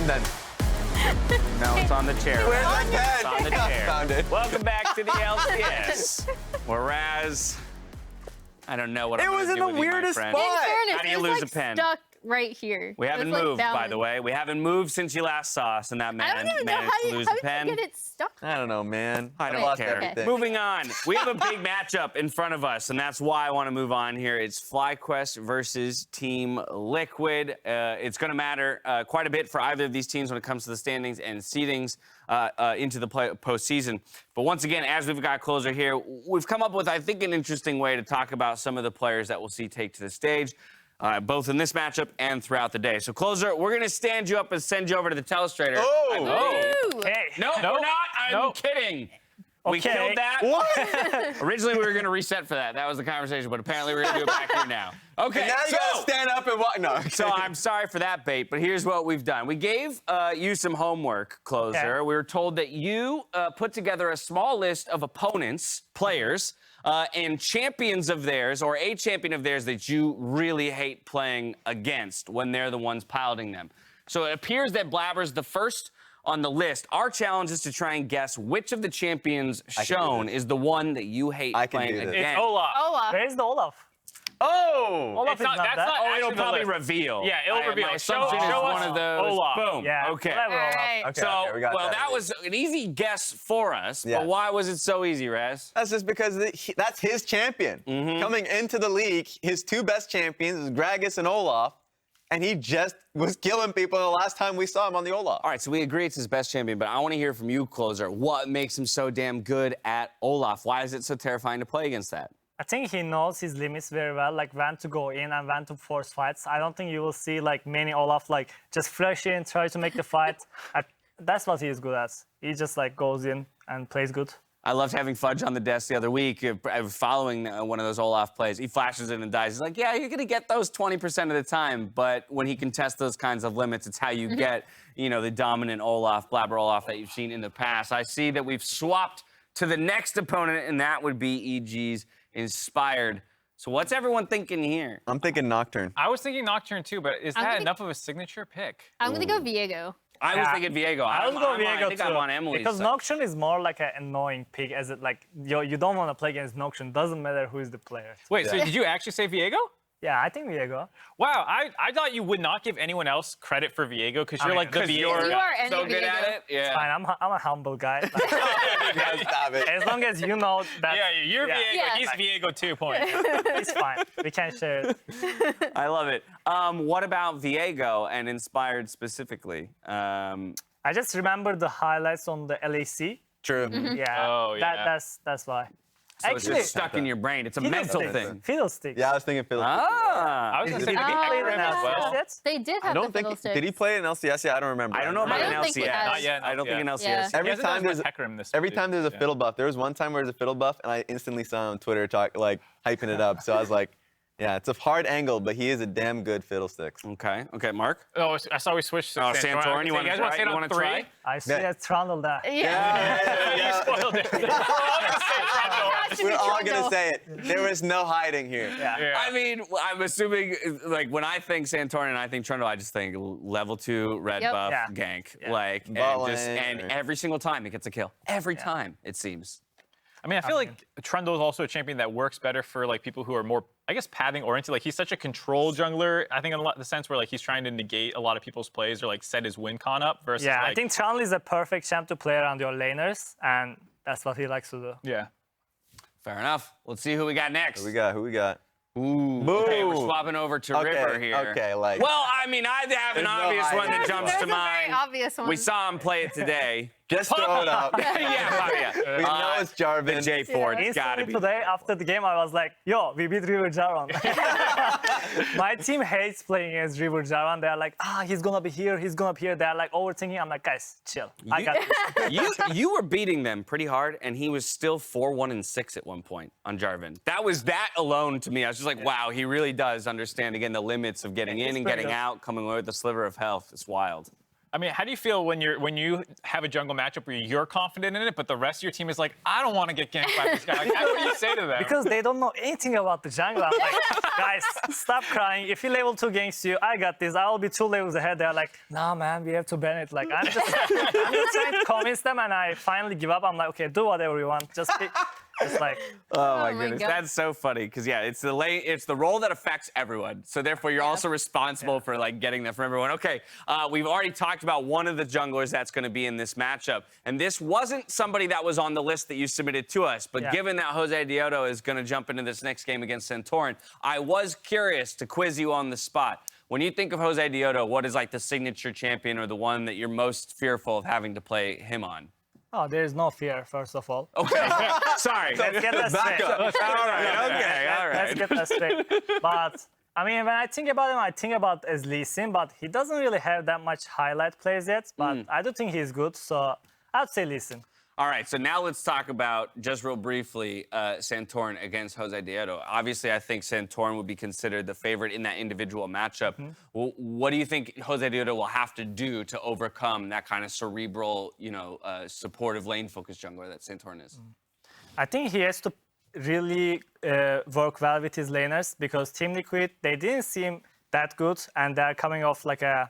pen then? No, it's on the chair. Where's my pen? It's on the chair. Found it. Welcome back to the LCS. Whereas, I don't know what I'm was gonna in do the with you, my weirdest friend. spot. In fairness, How do you it was lose like a pen? stuck right here. We haven't It was, like, moved, by balanced. the way. We haven't moved since you last saw us, and that I man don't even know managed to lose how a did pen. you get it stuck? I don't know, man. I don't lost care. everything. Moving on. We have a big matchup in front of us, and that's why I want to move on here. It's FlyQuest versus Team Liquid. It's going to matter quite a bit for either of these teams when it comes to the standings and seedings into the postseason. But once again, as we've got closer here, we've come up with, I think, an interesting way to talk about some of the players that we'll see take to the stage. Both in this matchup and throughout the day. So, closer, we're going to stand you up and send you over to the telestrator. Oh! Ooh. Okay. No, we're not. I'm kidding. We Okay. killed that. What? Originally, we were going to reset for that. That was the conversation, but apparently we're going to do it back here now. Okay, And now you gotta stand up and walk. No. Okay. so I'm sorry for that bait, but here's what we've done. We gave you some homework, closer. Okay. We were told that you put together a small list of opponents, players, and champions of theirs, or a champion of theirs that you really hate playing against when they're the ones piloting them. So it appears that Blabber's the first on the list. Our challenge is to try and guess which of the champions shown is the one that you hate I can playing do this. against. It's Olaf. Olaf. Where's the Olaf? Oh! Olaf It's is not, not that's that. not Oh, actually it'll the probably list. reveal. Yeah, it'll reveal. My Show assumption is us one of those. Olaf. Boom. Yeah. Okay. Clever All Olaf. right. Okay, So, we got well, that. that was an easy guess for us, Yeah. but why was it so easy, Raz? That's just because that's his champion. Coming into the league, his two best champions is Gragas and Olaf, and he just was killing people the last time we saw him on the Olaf. All right, so we agree it's his best champion, but I want to hear from you, closer. What makes him so damn good at Olaf? Why is it so terrifying to play against that? I think he knows his limits very well, like when to go in and when to force fights. I don't think you will see like many Olaf like just flash in, try to make the fight. That's what he is good at. He just like goes in and plays good. I loved having Fudge on the desk the other week, following one of those Olaf plays. He flashes in and dies. He's like, yeah, you're going to get those 20% of the time, but when he can test those kinds of limits, it's how you get, you know, the dominant Olaf, Blabber Olaf that you've seen in the past. I see that we've swapped to the next opponent, and that would be EG's Inspired. So what's everyone thinking here? I'm thinking Nocturne. I was thinking Nocturne too, but is I'm that gonna- enough of a signature pick? I'm gonna go Viego. I was thinking Viego. I was going I Viego think too. I'm on Emily's because side. Nocturne is more like an annoying pick, as it like you don't want to play against Nocturne. Doesn't matter who is the player. Wait, so Yeah. did you actually say Viego? Yeah, I think Viego. Wow, I thought you would not give anyone else credit for Viego because you're mean, like the 'cause Viego You guy. are any So good at Viego. it? Yeah. Fine, I'm a humble guy. Like, Stop it. as long as you know that. Yeah, you're Yeah. Viego. Yeah. He's Viego 2 point. It's fine. We can share it. I love it. What about Viego and Inspired specifically? I just remember the highlights on the LAC. True. Yeah. Oh, yeah. That's why. So it's Actually, just stuck in your brain. It's a mental Fiddlesticks. thing. Fiddlesticks. Yeah, I was thinking Philip. Ah. I was going to say Did maybe he play Ekrim in as well. LCS? They did I have don't the think. fiddlesticks. Did he play in LCS yet? I don't remember. I don't know about I an don't think he LCS. has. Not yet, I don't think an LCS. Yeah. Every He hasn't time done as there's much Ekrim this every week, time there's a yeah. fiddle buff. There was one time where there's a fiddle buff, and I instantly saw him on Twitter hyping it up. So I was like, yeah, it's a hard angle, but he is a damn good fiddlesticks. Okay, Mark? Oh, I saw we switched to Oh, Santorin, you want to guys wanna try? say it You on want to three? try? I see Yeah. a Trundle there. Yeah. You spoiled it. We're all gonna say Trundle. Has to be We're all Trundle. gonna say it. There was no hiding here. Yeah. Yeah. I mean, I'm assuming, like, when I think Santorin and I think Trundle, I just think level 2, red Yep. buff, Yeah. gank. Yeah. Like, Ball and lane. every single time it gets a kill. Every time, it seems. I mean, I feel like Trundle is also a champion that works better for like people who are more, I guess, pathing oriented. Like he's such a control jungler. I think in the sense where like he's trying to negate a lot of people's plays or like set his win con up versus Yeah, like, I think Trundle is a perfect champ to play around your laners, and that's what he likes to do. yeah. Fair enough. Let's see who we got next. Who we got? Ooh. Boo. Okay, we're swapping over to River here. Okay, like. Well, I mean, I have an There's no obvious one that hiding. jumps There's to a very mind. obvious one. We saw him play it today. just throw it up. yeah. We know it's Jarvan. The J4, it's gotta Instantly be. today, after the game, I was like, yo, we beat River Jarvan. My team hates playing against River Jarvan. They're like, he's gonna be here, he's gonna be here. They're like overthinking. I'm like, guys, chill. I got this. You were beating them pretty hard, and he was still 4-1-6 at one point on Jarvan. That alone to me, I was just like, wow, he really does understand, again, the limits of getting in and pretty getting good. out, coming away with a sliver of health. It's wild. I mean, how do you feel when you have a jungle matchup where you're confident in it, but the rest of your team is like, I don't want to get ganked by this guy? Like, what do you say to them? Because they don't know anything about the jungle. I'm like, guys, stop crying. If he level 2 ganks you, I got this. I will be 2 levels ahead. They're like, nah, man, we have to ban it. Like, I'm just trying to convince them, and I finally give up. I'm like, okay, do whatever you want. Just pick. It's like, Oh my my goodness, God. that's so funny. Because yeah, it's the role that affects everyone. So therefore, you're also responsible for like getting that from everyone. Okay, we've already talked about one of the junglers that's going to be in this matchup, and this wasn't somebody that was on the list that you submitted to us. But given that Josedeodo is going to jump into this next game against Santorin, I was curious to quiz you on the spot. When you think of Josedeodo, what is like the signature champion or the one that you're most fearful of having to play him on? oh, there's no fear, first of all. Okay, sorry. Let's get that Back straight. up. All right, okay, all Let's right. get that straight. But I mean, when I think about him, I think about as Lee Sin, but he doesn't really have that much highlight plays yet. But I do think he's good, so I'd say Lee Sin. All right, so now let's talk about, just real briefly, Santorin against Josedeodo. Obviously, I think Santorin would be considered the favorite in that individual matchup. What do you think Josedeodo will have to do to overcome that kind of cerebral, supportive lane-focused jungler that Santorin is? I think he has to really work well with his laners because Team Liquid, they didn't seem that good, and they're coming off like a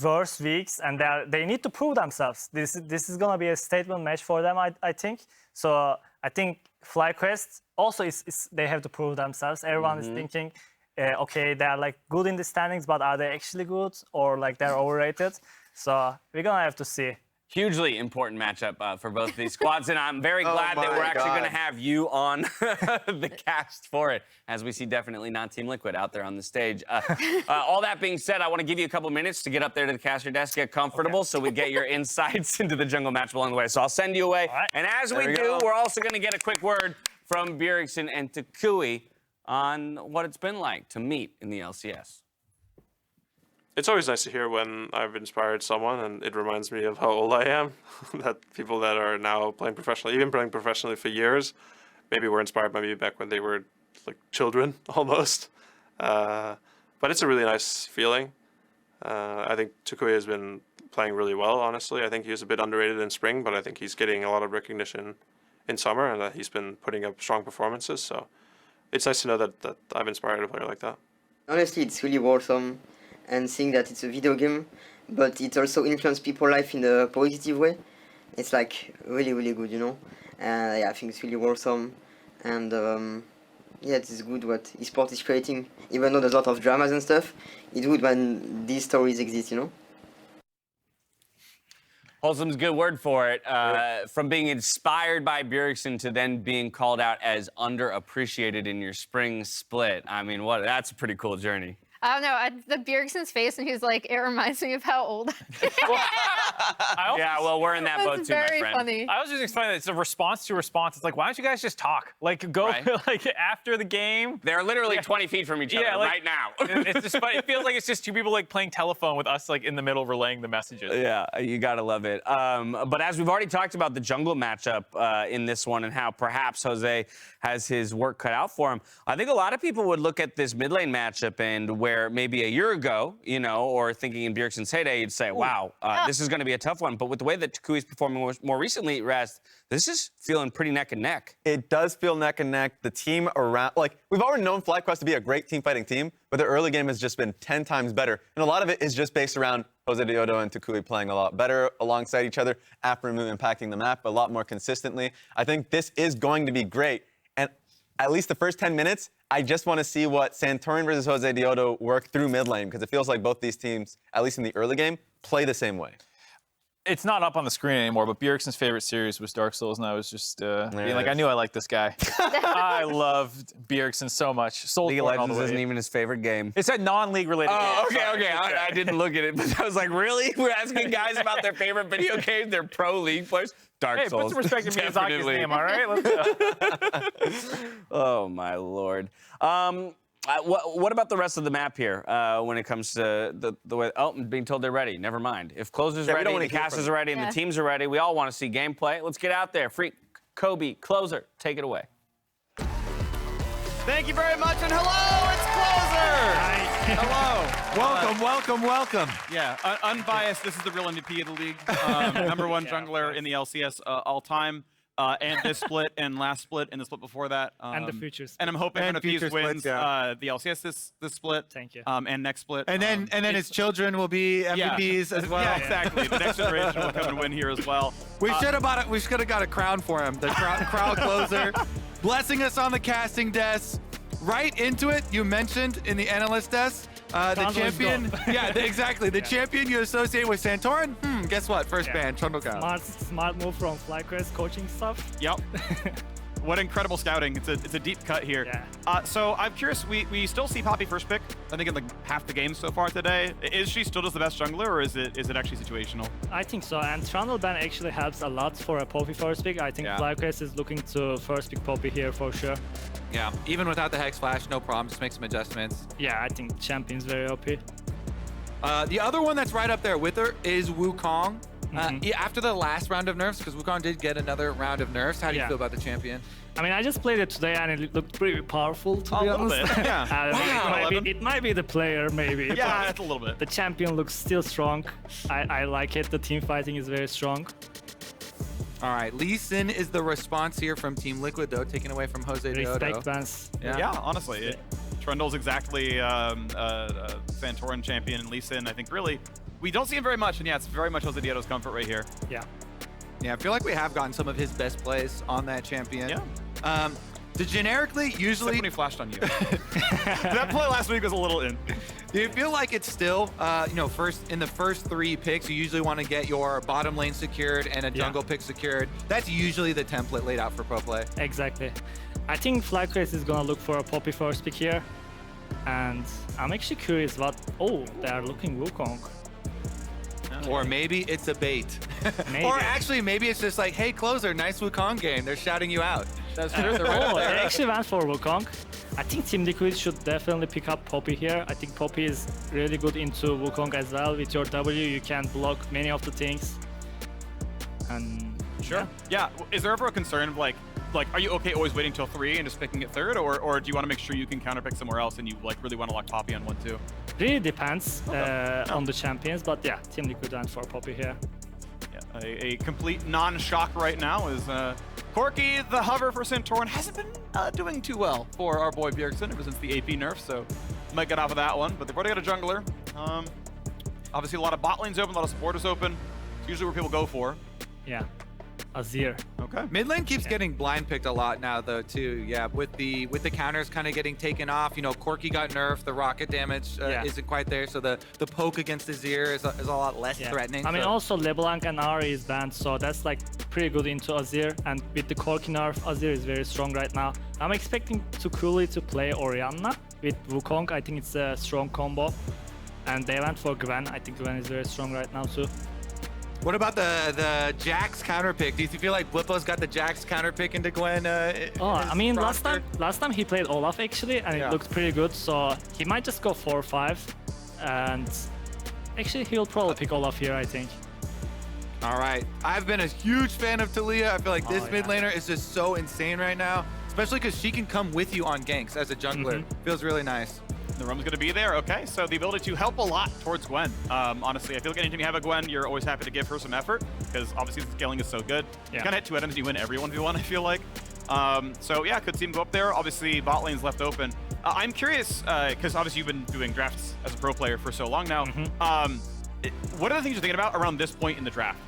worse weeks, and they need to prove themselves. This is gonna be a statement match for them, I think. So I think FlyQuest also they have to prove themselves. Everyone is thinking, okay, they're like good in the standings, but are they actually good or like they're overrated? So we're gonna have to see. Hugely important matchup for both these squads, and I'm very glad that my we're actually going to God. have you on the cast for it, as we see definitely not Team Liquid out there on the stage. All that being said, I want to give you a couple minutes to get up there to the caster desk, get comfortable, so we get your insights into the jungle match along the way. So I'll send you away, right. and as There we we do, go. we're also going to get a quick word from Bjergsen and toucouille on what it's been like to meet in the LCS. It's always nice to hear when I've inspired someone, and it reminds me of how old I am. That people that are now playing professionally, even playing professionally for years, maybe were inspired by me back when they were like children almost. But it's a really nice feeling. I think toucouille has been playing really well, honestly. I think he was a bit underrated in spring, but I think he's getting a lot of recognition in summer, and that he's been putting up strong performances. So it's nice to know that I've inspired a player like that. Honestly, it's really awesome, and seeing that it's a video game, but it also influences people's life in a positive way. It's like really, really good, And yeah, I think it's really awesome, and yeah, it is good what esports is creating. Even though there's a lot of dramas and stuff, it's good when these stories exist, Wholesome's a good word for it. From being inspired by Bjergsen to then being called out as underappreciated in your spring split. I mean, that's a pretty cool journey. I don't know. The Bjergsen's face when he's like, it reminds me of how old I am. Yeah, well, we're in that boat That's too, my very friend. funny. I was just explaining that it's a response to response. It's like, why don't you guys just talk? Like, go Right. like after the game. They're literally 20 feet from each other right now. It's just funny. It feels like it's just two people like playing telephone with us like in the middle relaying the messages. Yeah, you gotta love it. But as we've already talked about the jungle matchup in this one and how perhaps Jose has his work cut out for him, I think a lot of people would look at this mid lane matchup and where maybe a year ago, or thinking in Bjergsen's heyday, you'd say, wow, this is going to be a tough one. But with the way that toucouille's performing more recently, Rest, this is feeling pretty neck and neck. It does feel neck and neck. The team around, we've already known FlyQuest to be a great team fighting team, but their early game has just been 10 times better. And a lot of it is just based around Josedeodo and toucouille playing a lot better alongside each other, aphromoo impacting the map a lot more consistently. I think this is going to be great. And at least the first 10 minutes, I just want to see what Santorin versus Josedeodo work through mid lane, because it feels like both these teams, at least in the early game, play the same way. It's not up on the screen anymore, but Bjergsen's favorite series was Dark Souls, and I was just being like, I knew I liked this guy. I loved Bjergsen so much. Soulsborne League of all the Legends way. isn't even his favorite game. It's a non-league related Oh, game. okay. I didn't look at it, but I was like, really? We're asking guys about their favorite video games, their pro league players? Dark Hey, Souls. put some respect in Miyazaki's Definitely. name, all right? Let's go. Oh, my Lord. What about the rest of the map here when it comes to the way... Oh, I'm being told they're ready. Never mind. If Closer's Yeah, we ready, don't wanna the hear casters from are ready, and the teams are ready, we all want to see gameplay. Let's get out there. Phreak, Kobe, Closer, take it away. Thank you very much, and hello, it's Closer! Hello. Welcome. Yeah, unbiased. This is the real MVP of the league. #1 jungler in the LCS all time. And this split and last split and the split before that. And the future split. And I'm hoping one of these future wins splits, yeah. the LCS this split. Thank you. And next split. And then his children will be MVPs as well. Yeah, exactly. The next generation will come and win here as well. We should have got a crown for him. The crowd closer, blessing us on the casting desk. Right into it, you mentioned in the analyst desk, the champion. Yeah, exactly. The champion you associate with Santorin. Guess what? First ban, Trundle Cow. Smart move from FlyQuest coaching stuff. Yep. What incredible scouting. It's a deep cut here. Yeah. So I'm curious, we still see Poppy first pick, I think in like half the game so far today. Is she still just the best jungler, or is it actually situational? I think so, and Trundle ban actually helps a lot for a Poppy first pick. I think FlyQuest is looking to first pick Poppy here for sure. Yeah, even without the Hex Flash, no problem. Just make some adjustments. Yeah, I think Champion's very OP. The other one that's right up there with her is Wukong. After the last round of nerfs, because Wukong did get another round of nerfs, how do you feel about the champion? I mean, I just played it today and it looked pretty powerful, to be honest. Bit, yeah. It might be the player, maybe. Yeah, that's a little bit. The champion looks still strong. I like it. The team fighting is very strong. All right, Lee Sin is the response here from Team Liquid, though, taken away from Josedeodo. Respect, Vance. Yeah, honestly. Trundle's exactly Santorin champion, and Lee Sin, I think, really, we don't see him very much, and yeah, it's very much Josedeodo's comfort right here. Yeah. Yeah, I feel like we have gotten some of his best plays on that champion. Yeah. The generically, usually... Except when he flashed on you. That play last week was a little in. Do you feel like it's still, in the first 3 picks, you usually want to get your bottom lane secured and a jungle pick secured? That's usually the template laid out for pro play. Exactly. I think FlyQuest is going to look for a Poppy first pick here. And I'm actually curious what... Oh, they are looking Wukong. Or maybe it's a bait. Maybe. Or actually, maybe it's just like, hey, closer, nice Wukong game. They're shouting you out. That's true. They're right They there. actually went for Wukong. I think Team Liquid should definitely pick up Poppy here. I think Poppy is really good into Wukong as well. With your W, you can block many of the things. And Sure. Yeah. Is there ever a concern of like, are you okay always waiting till 3 and just picking it third, or do you want to make sure you can counterpick somewhere else and you like really want to lock Poppy on 1-2? really depends on the champions, but yeah, Team Liquid went for Poppy here. Yeah, a complete non-shock right now is Corki, the hover for Santorin, hasn't been doing too well for our boy Bjergsen ever since the AP nerf, so might get off of that one. But they've already got a jungler. Obviously, a lot of bot lanes open, a lot of supporters open. It's usually where people go for. Yeah, Azir. Okay. Mid lane keeps getting blind picked a lot now, though, too. Yeah, with the counters kind of getting taken off. You know, Corki got nerfed. The rocket damage isn't quite there, so the poke against Azir is a lot less threatening. I mean, also LeBlanc and Ari is banned, so that's like pretty good into Azir. And with the Corki nerf, Azir is very strong right now. I'm expecting toucouille to play Orianna with Wukong. I think it's a strong combo. And they went for Gwen. I think Gwen is very strong right now, too. What about the Jax counter pick? Do you feel like Bwipo's got the Jax counter pick into Gwen? I mean, last time he played Olaf actually, and it looked pretty good. So he might just go 4-5, and actually he'll probably pick Olaf here, I think. All right, I've been a huge fan of Taliyah. I feel like this mid laner is just so insane right now, especially because she can come with you on ganks as a jungler. Feels really nice. The room's going to be there. Okay, so the ability to help a lot towards Gwen. Honestly, I feel like anytime you have a Gwen, you're always happy to give her some effort because obviously the scaling is so good. You kind of hit 2 items, you win every 1v1, I feel like. So yeah, could see him go up there. Obviously, bot lane's left open. I'm curious, because obviously you've been doing drafts as a pro player for so long now. What are the things you're thinking about around this point in the draft?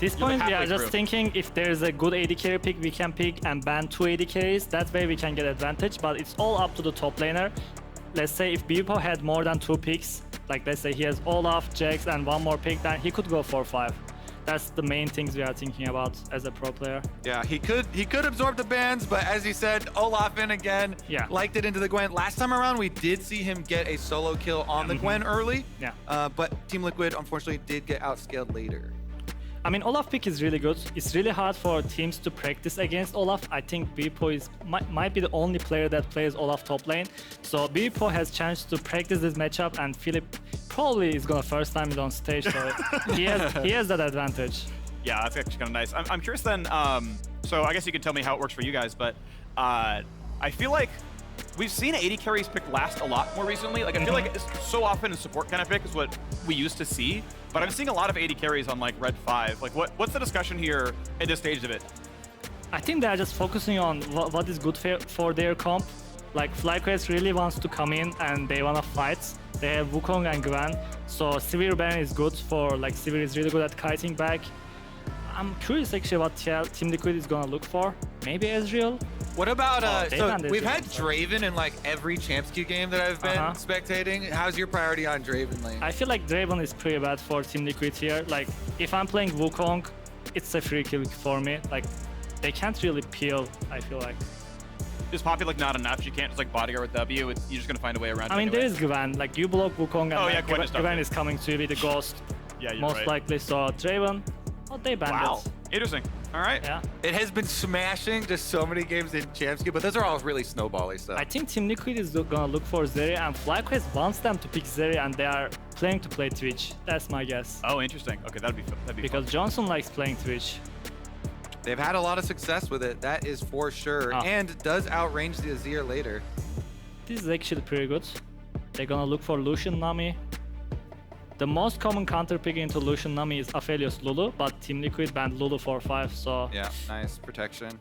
This point, just thinking if there's a good AD carry pick we can pick and ban 2 AD carries, that way we can get advantage, but it's all up to the top laner. Let's say if Bwipo had more than 2 picks, like let's say he has Olaf, Jax, and 1 more pick, then he could go 4-5. That's the main things we are thinking about as a pro player. Yeah, he could absorb the bans, but as you said, Olaf in again. Yeah. Liked it into the Gwen. Last time around, we did see him get a solo kill on the Gwen early. Yeah. But Team Liquid, unfortunately, did get outscaled later. I mean, Olaf pick is really good. It's really hard for teams to practice against Olaf. I think Bwipo might be the only player that plays Olaf top lane. So Bwipo has chance to practice this matchup, and Philip probably is gonna first time it on stage, so he has that advantage. Yeah, that's actually kind of nice. I'm curious then, so I guess you can tell me how it works for you guys, but I feel like we've seen AD carries picked last a lot more recently. Like I feel like it's so often a support kind of pick is what we used to see, but I'm seeing a lot of AD carries on like Red 5. Like what's the discussion here at this stage of it? I think they're just focusing on what is good for their comp. Like FlyQuest really wants to come in and they want to fight. They have Wukong and Gwen, so Severe Ban is good for, like, Severe is really good at kiting back. I'm curious actually what Team Liquid is gonna look for. Maybe Ezreal? What about, so we've had Ezreal. Draven in like every Champs Queue game that I've been spectating. How's your priority on Draven lane? I feel like Draven is pretty bad for Team Liquid here. Like, if I'm playing Wukong, it's a free kill for me. Like, they can't really peel, I feel like. Is Poppy like not enough? You can't just like bodyguard with W. You're just gonna find a way around. I mean, anyway. there is Gwen. Like, you block Wukong and Gwen is coming to you with the ghost. Yeah, you're most right. likely. So Draven, oh, they banned Wow, it. interesting. All right. Yeah. It has been smashing just so many games in Champs Queue, but those are all really snowbally stuff. I think Team Liquid is gonna look for Zeri, and FlyQuest wants them to pick Zeri, and they are planning to play Twitch. That's my guess. Oh, interesting. Okay, that'd be Because fun. Johnsun likes playing Twitch. They've had a lot of success with it, that is for sure, and does outrange the Azir later. This is actually pretty good. They're gonna look for Lucian Nami. The most common counter pick into Lucian Nami is Aphelios Lulu, but Team Liquid banned Lulu for 5, so Yeah, nice protection.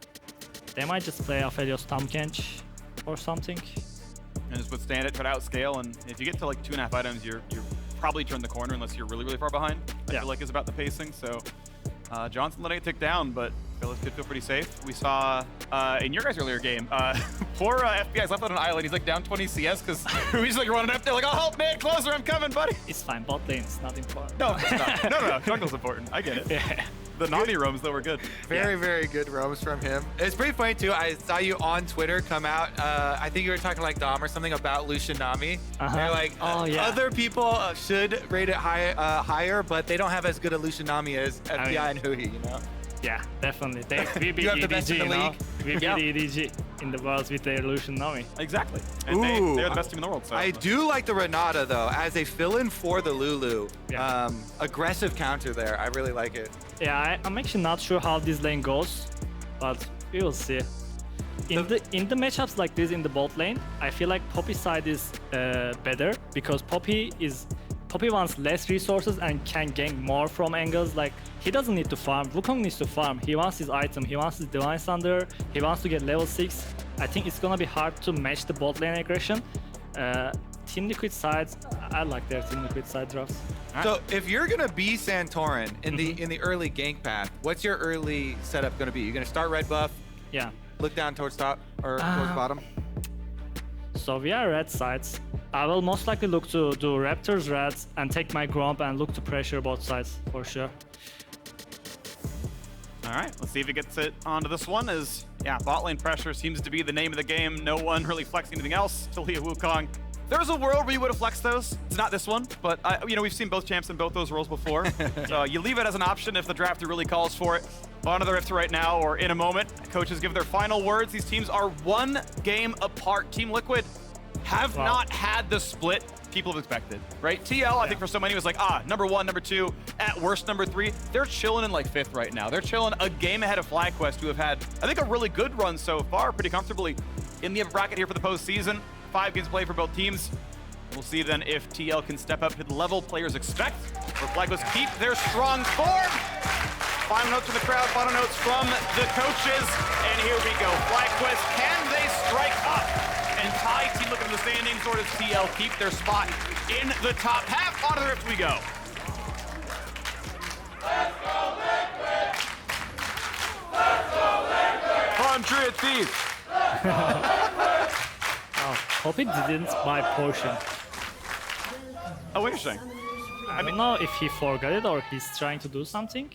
they might just play Aphelios Tamkench or something. And just withstand it, try to outscale, and if you get to like 2.5 items, you're probably turned the corner unless you're really far behind. I feel like is about the pacing. So Johnsun letting it tick down, but Phyllis did feel pretty safe. We saw in your guys' earlier game, poor FBI's left on an island. He's like down 20 CS because he's like running up there like, oh, help, man, closer, I'm coming, buddy. It's fine, bot lane is not important. No, it's not. No, jungle's important. I get it. Yeah. The Nami roams, though, were good. Very good roams from him. It's pretty funny, too. I saw you on Twitter come out. I think you were talking like Dom or something about Lucian Nami. They're like, other people should rate it higher, but they don't have as good a Lucian Nami as FBI and Hui, you know? Yeah, definitely. We beat You have the best in EDG, the you know? league? We beat EDG in the world with their Lucian Nami. Exactly. And they're the best team in the world. So. I do like the Renata, though, as a fill-in for the Lulu. Yeah. Aggressive counter there. I really like it. Yeah, I'm actually not sure how this lane goes, but we will see. In the matchups like this in the bot lane, I feel like Poppy's side is better because Poppy wants less resources and can gank more from angles. Like, he doesn't need to farm. Wukong needs to farm. He wants his item. He wants his Divine Thunder. He wants to get level 6. I think it's gonna be hard to match the bot lane aggression. Team Liquid sides, I like their Team Liquid side drafts. So if you're gonna be Santorin in the early gank path, what's your early setup gonna be? You're gonna start red buff, Yeah. look down towards top or towards bottom? So we are red sides. I will most likely look to do Raptors reds and take my Gromp and look to pressure both sides for sure. All right, let's see if he gets it onto this one. Bot lane pressure seems to be the name of the game. No one really flexing anything else. Taliyah, Wukong. There was a world where you would have flexed those. It's not this one, but we've seen both champs in both those roles before. So you leave it as an option if the drafter really calls for it. Onto the Rift right now, or in a moment. Coaches give their final words. These teams are 1 game apart. Team Liquid have not had the split people have expected, right? TL, I think for so many was like, number 1, number 2, at worst number 3. They're chilling in like 5th right now. They're chilling a game ahead of FlyQuest, who have had, I think, a really good run so far, pretty comfortably in the bracket here for the postseason. 5 games played for both teams. We'll see then if TL can step up to the level players expect, or FlyQuest keep their strong form. Final notes from the crowd, final notes from the coaches, and here we go. FlyQuest, can they strike up and tie Team Liquid in the standings, or does TL keep their spot in the top half? On to the Rift we go. Let's go Liquid! Let's go Liquid! 100 Thieves! Poppy didn't buy potion. Oh, interesting. I don't know if he forgot it or he's trying to do something.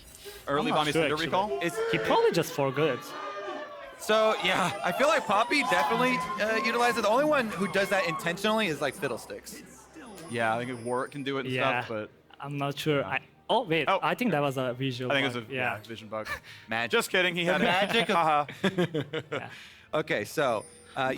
Early I'm not Bonnie sure, Cinder recall? He probably just forgot it. So yeah, I feel like Poppy definitely utilizes it. The only one who does that intentionally is like Fiddlesticks. Yeah, I think Warwick can do it and stuff, but I'm not sure. I think that was a visual. I think bug. it was a vision bug. Magic. Just kidding, he had magic of Okay, so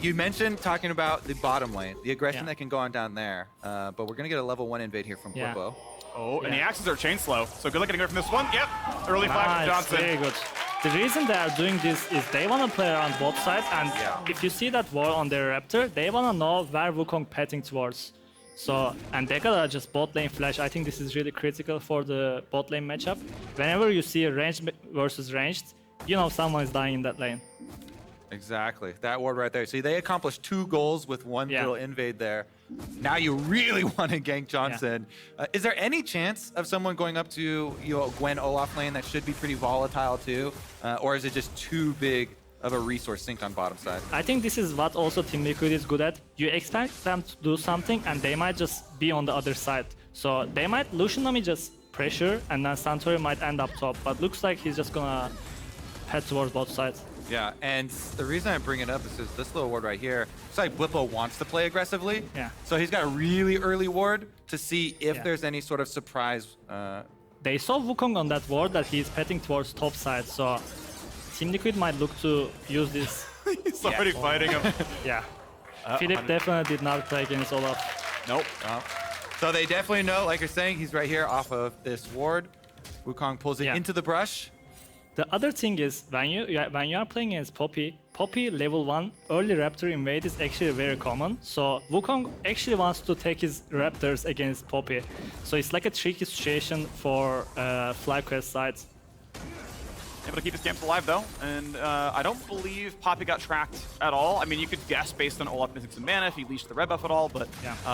you mentioned talking about the bottom lane, the aggression that can go on down there, but we're gonna get a level 1 invade here from Bwipo. Oh, and the axes are chain slow, so good luck getting away from this one. Yep, early flash from Johnsun. Very good. The reason they are doing this is they want to play around both sides, and if you see that wall on their Raptor, they want to know where Wukong petting towards. So, and they gotta just bot lane flash. I think this is really critical for the bot lane matchup. Whenever you see a ranged versus ranged, you know someone is dying in that lane. Exactly. That ward right there. See, they accomplished 2 goals with one little invade there. Now you really want to gank Johnsun. Is there any chance of someone going up to Gwen Olaf lane that should be pretty volatile too? Or is it just too big of a resource sink on bottom side? I think this is what also Team Liquid is good at. You expect them to do something and they might just be on the other side. So they might Lucian Nami just pressure and then Santorin might end up top. But looks like he's just gonna head towards both sides. Yeah, and the reason I bring it up is this little ward right here. It's like Bwipo wants to play aggressively. Yeah. So he's got a really early ward to see if there's any sort of surprise. They saw Wukong on that ward that he's petting towards top side. So Team Liquid might look to use this. He's already fighting him. Yeah. Philip definitely did not play against Olaf. Nope. So they definitely know, like you're saying, he's right here off of this ward. Wukong pulls it into the brush. The other thing is when you are playing against Poppy level 1 early Raptor invade is actually very common. So Wukong actually wants to take his Raptors against Poppy. So it's like a tricky situation for FlyQuest sides. Able to keep his camps alive though, and I don't believe Poppy got tracked at all. I mean, you could guess based on Olaf missing some mana if he leashed the red buff at all, but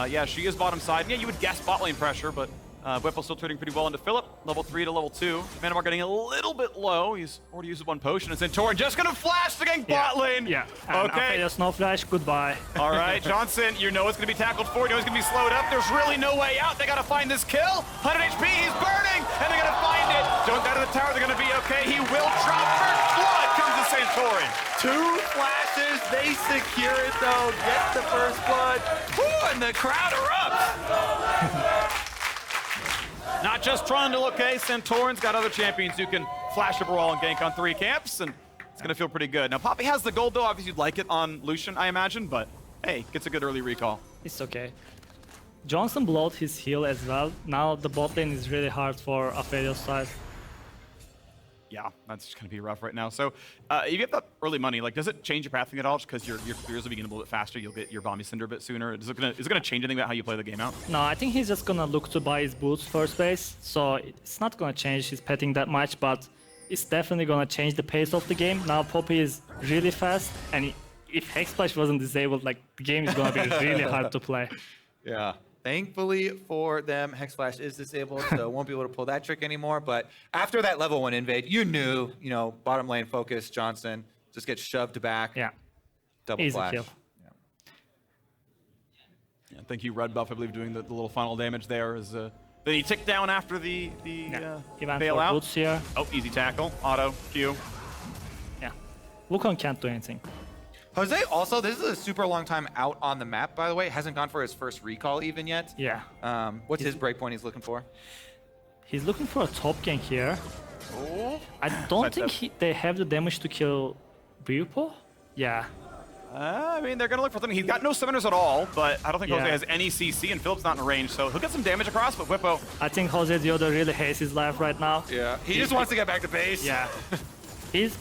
yeah, she is bottom side. Yeah, you would guess bot lane pressure, but Bwipo still turning pretty well into Philip. Level 3 to level 2. Mana bar getting a little bit low. He's already used 1 potion, and Santorin just gonna flash to gank bot lane. Yeah. And okay. Aphelios, no flash. Goodbye. All right, Johnsun, you know it's gonna be tackled for. You know it's gonna be slowed up. There's really no way out. They gotta find this kill. 100 HP. He's burning, and they're gonna find it. Don't go to the tower. They're gonna be okay. He will drop first blood. Comes to Santorin. 2 flashes. They secure it though. Get the first blood. Woo, and the crowd erupts. Not just Trundle, okay? Santorin's got other champions who can flash up a wall and gank on 3 camps, and it's gonna feel pretty good. Now, Poppy has the gold though. Obviously, you'd like it on Lucian, I imagine, but hey, gets a good early recall. It's okay. Johnsun blowed his heal as well. Now the bot lane is really hard for Aphelios side. Yeah, that's just gonna be rough right now. So, if you get that early money, like, does it change your pathing at all? Just because your clears will begin a little bit faster, you'll get your Bomby Cinder a bit sooner. Is it gonna change anything about how you play the game out? No, I think he's just gonna look to buy his boots first base, so it's not gonna change his petting that much, but it's definitely gonna change the pace of the game. Now Poppy is really fast, and if Hex Splash wasn't disabled, like the game is gonna be really hard to play. Yeah. Thankfully for them, Hex Splash is disabled, so won't be able to pull that trick anymore. But after that level 1 invade, you knew, bottom lane focus, Johnsun just gets shoved back. Yeah. Double Easy flash. kill. Yeah, thank you, Red Buff, I believe, doing the little final damage there. Is then he ticked down after the He went for bailout. boots here. Oh, easy tackle, auto, Q. Yeah. Wukong can't do anything. Jose also, this is a super long time out on the map, by the way. Hasn't gone for his first recall even yet. Yeah. What's his breakpoint he's looking for? He's looking for a top gank here. Oh. I don't think they have the damage to kill Bwipo. Yeah. I mean, they're going to look for something. He's got no summoners at all, but I don't think Jose has any CC, and Philip's not in range, so he'll get some damage across, but Bwipo... I think Josedeodo really hates his life right now. Yeah, he just wants to get back to base. Yeah. He's...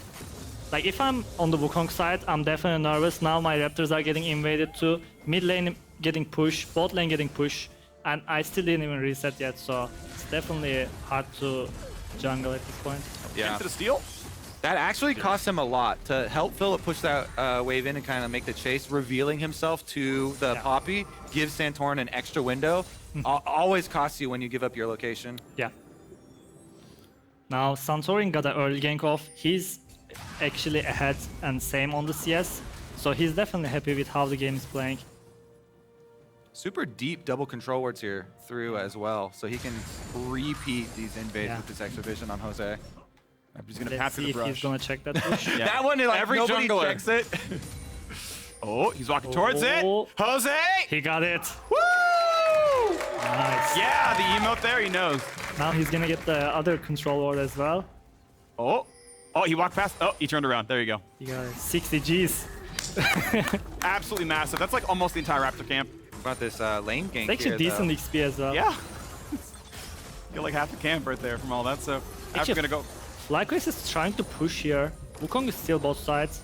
Like, if I'm on the Wukong side, I'm definitely nervous. Now my Raptors are getting invaded too. Mid lane getting pushed, bot lane getting pushed, and I still didn't even reset yet, so it's definitely hard to jungle at this point. Yeah. Into the steal? That actually cost him a lot to help Philip push that wave in and kind of make the chase. Revealing himself to the Poppy gives Santorin an extra window. Always costs you when you give up your location. Yeah. Now Santorin got an early gank off. He's actually ahead and same on the CS, so he's definitely happy with how the game is playing. Super deep double control wards here through as well, so he can repeat these invades with this extra vision on Jose. He's gonna Let's pass see the if brush. he's gonna check that push. That one, like, every nobody jungler checks it. Oh, he's walking towards it. Oh. Jose! He got it. Woo! Nice. Yeah, the emote there, he knows. Now he's gonna get the other control ward as well. Oh, he walked past. Oh, he turned around. There you go. He got 60 Gs. Absolutely massive. That's like almost the entire Raptor camp. What about this lane gank It's actually here, decent though? XP as well. Yeah. Get like half the camp right there from all that. So Actually, Raptor gonna go. FlyQuest is trying to push here. Wukong is still both sides.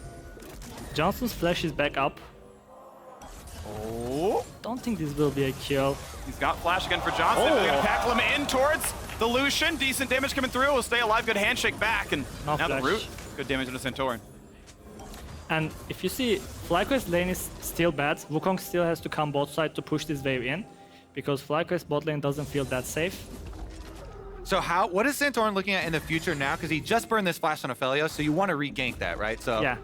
Johnson's flash is back up. Oh. Don't think this will be a kill. He's got flash again for Johnsun. They're going to tackle him in towards the Lucian. Decent damage coming through. Will stay alive. Good handshake back. And No now flash. the root. Good damage on the Santorin. And if you see, FlyQuest lane is still bad. Wukong still has to come both sides to push this wave in, because FlyQuest bot lane doesn't feel that safe. So what is Santorin looking at in the future now? Because he just burned this flash on Aphelios, so you want to re-gank that, right? So Yeah.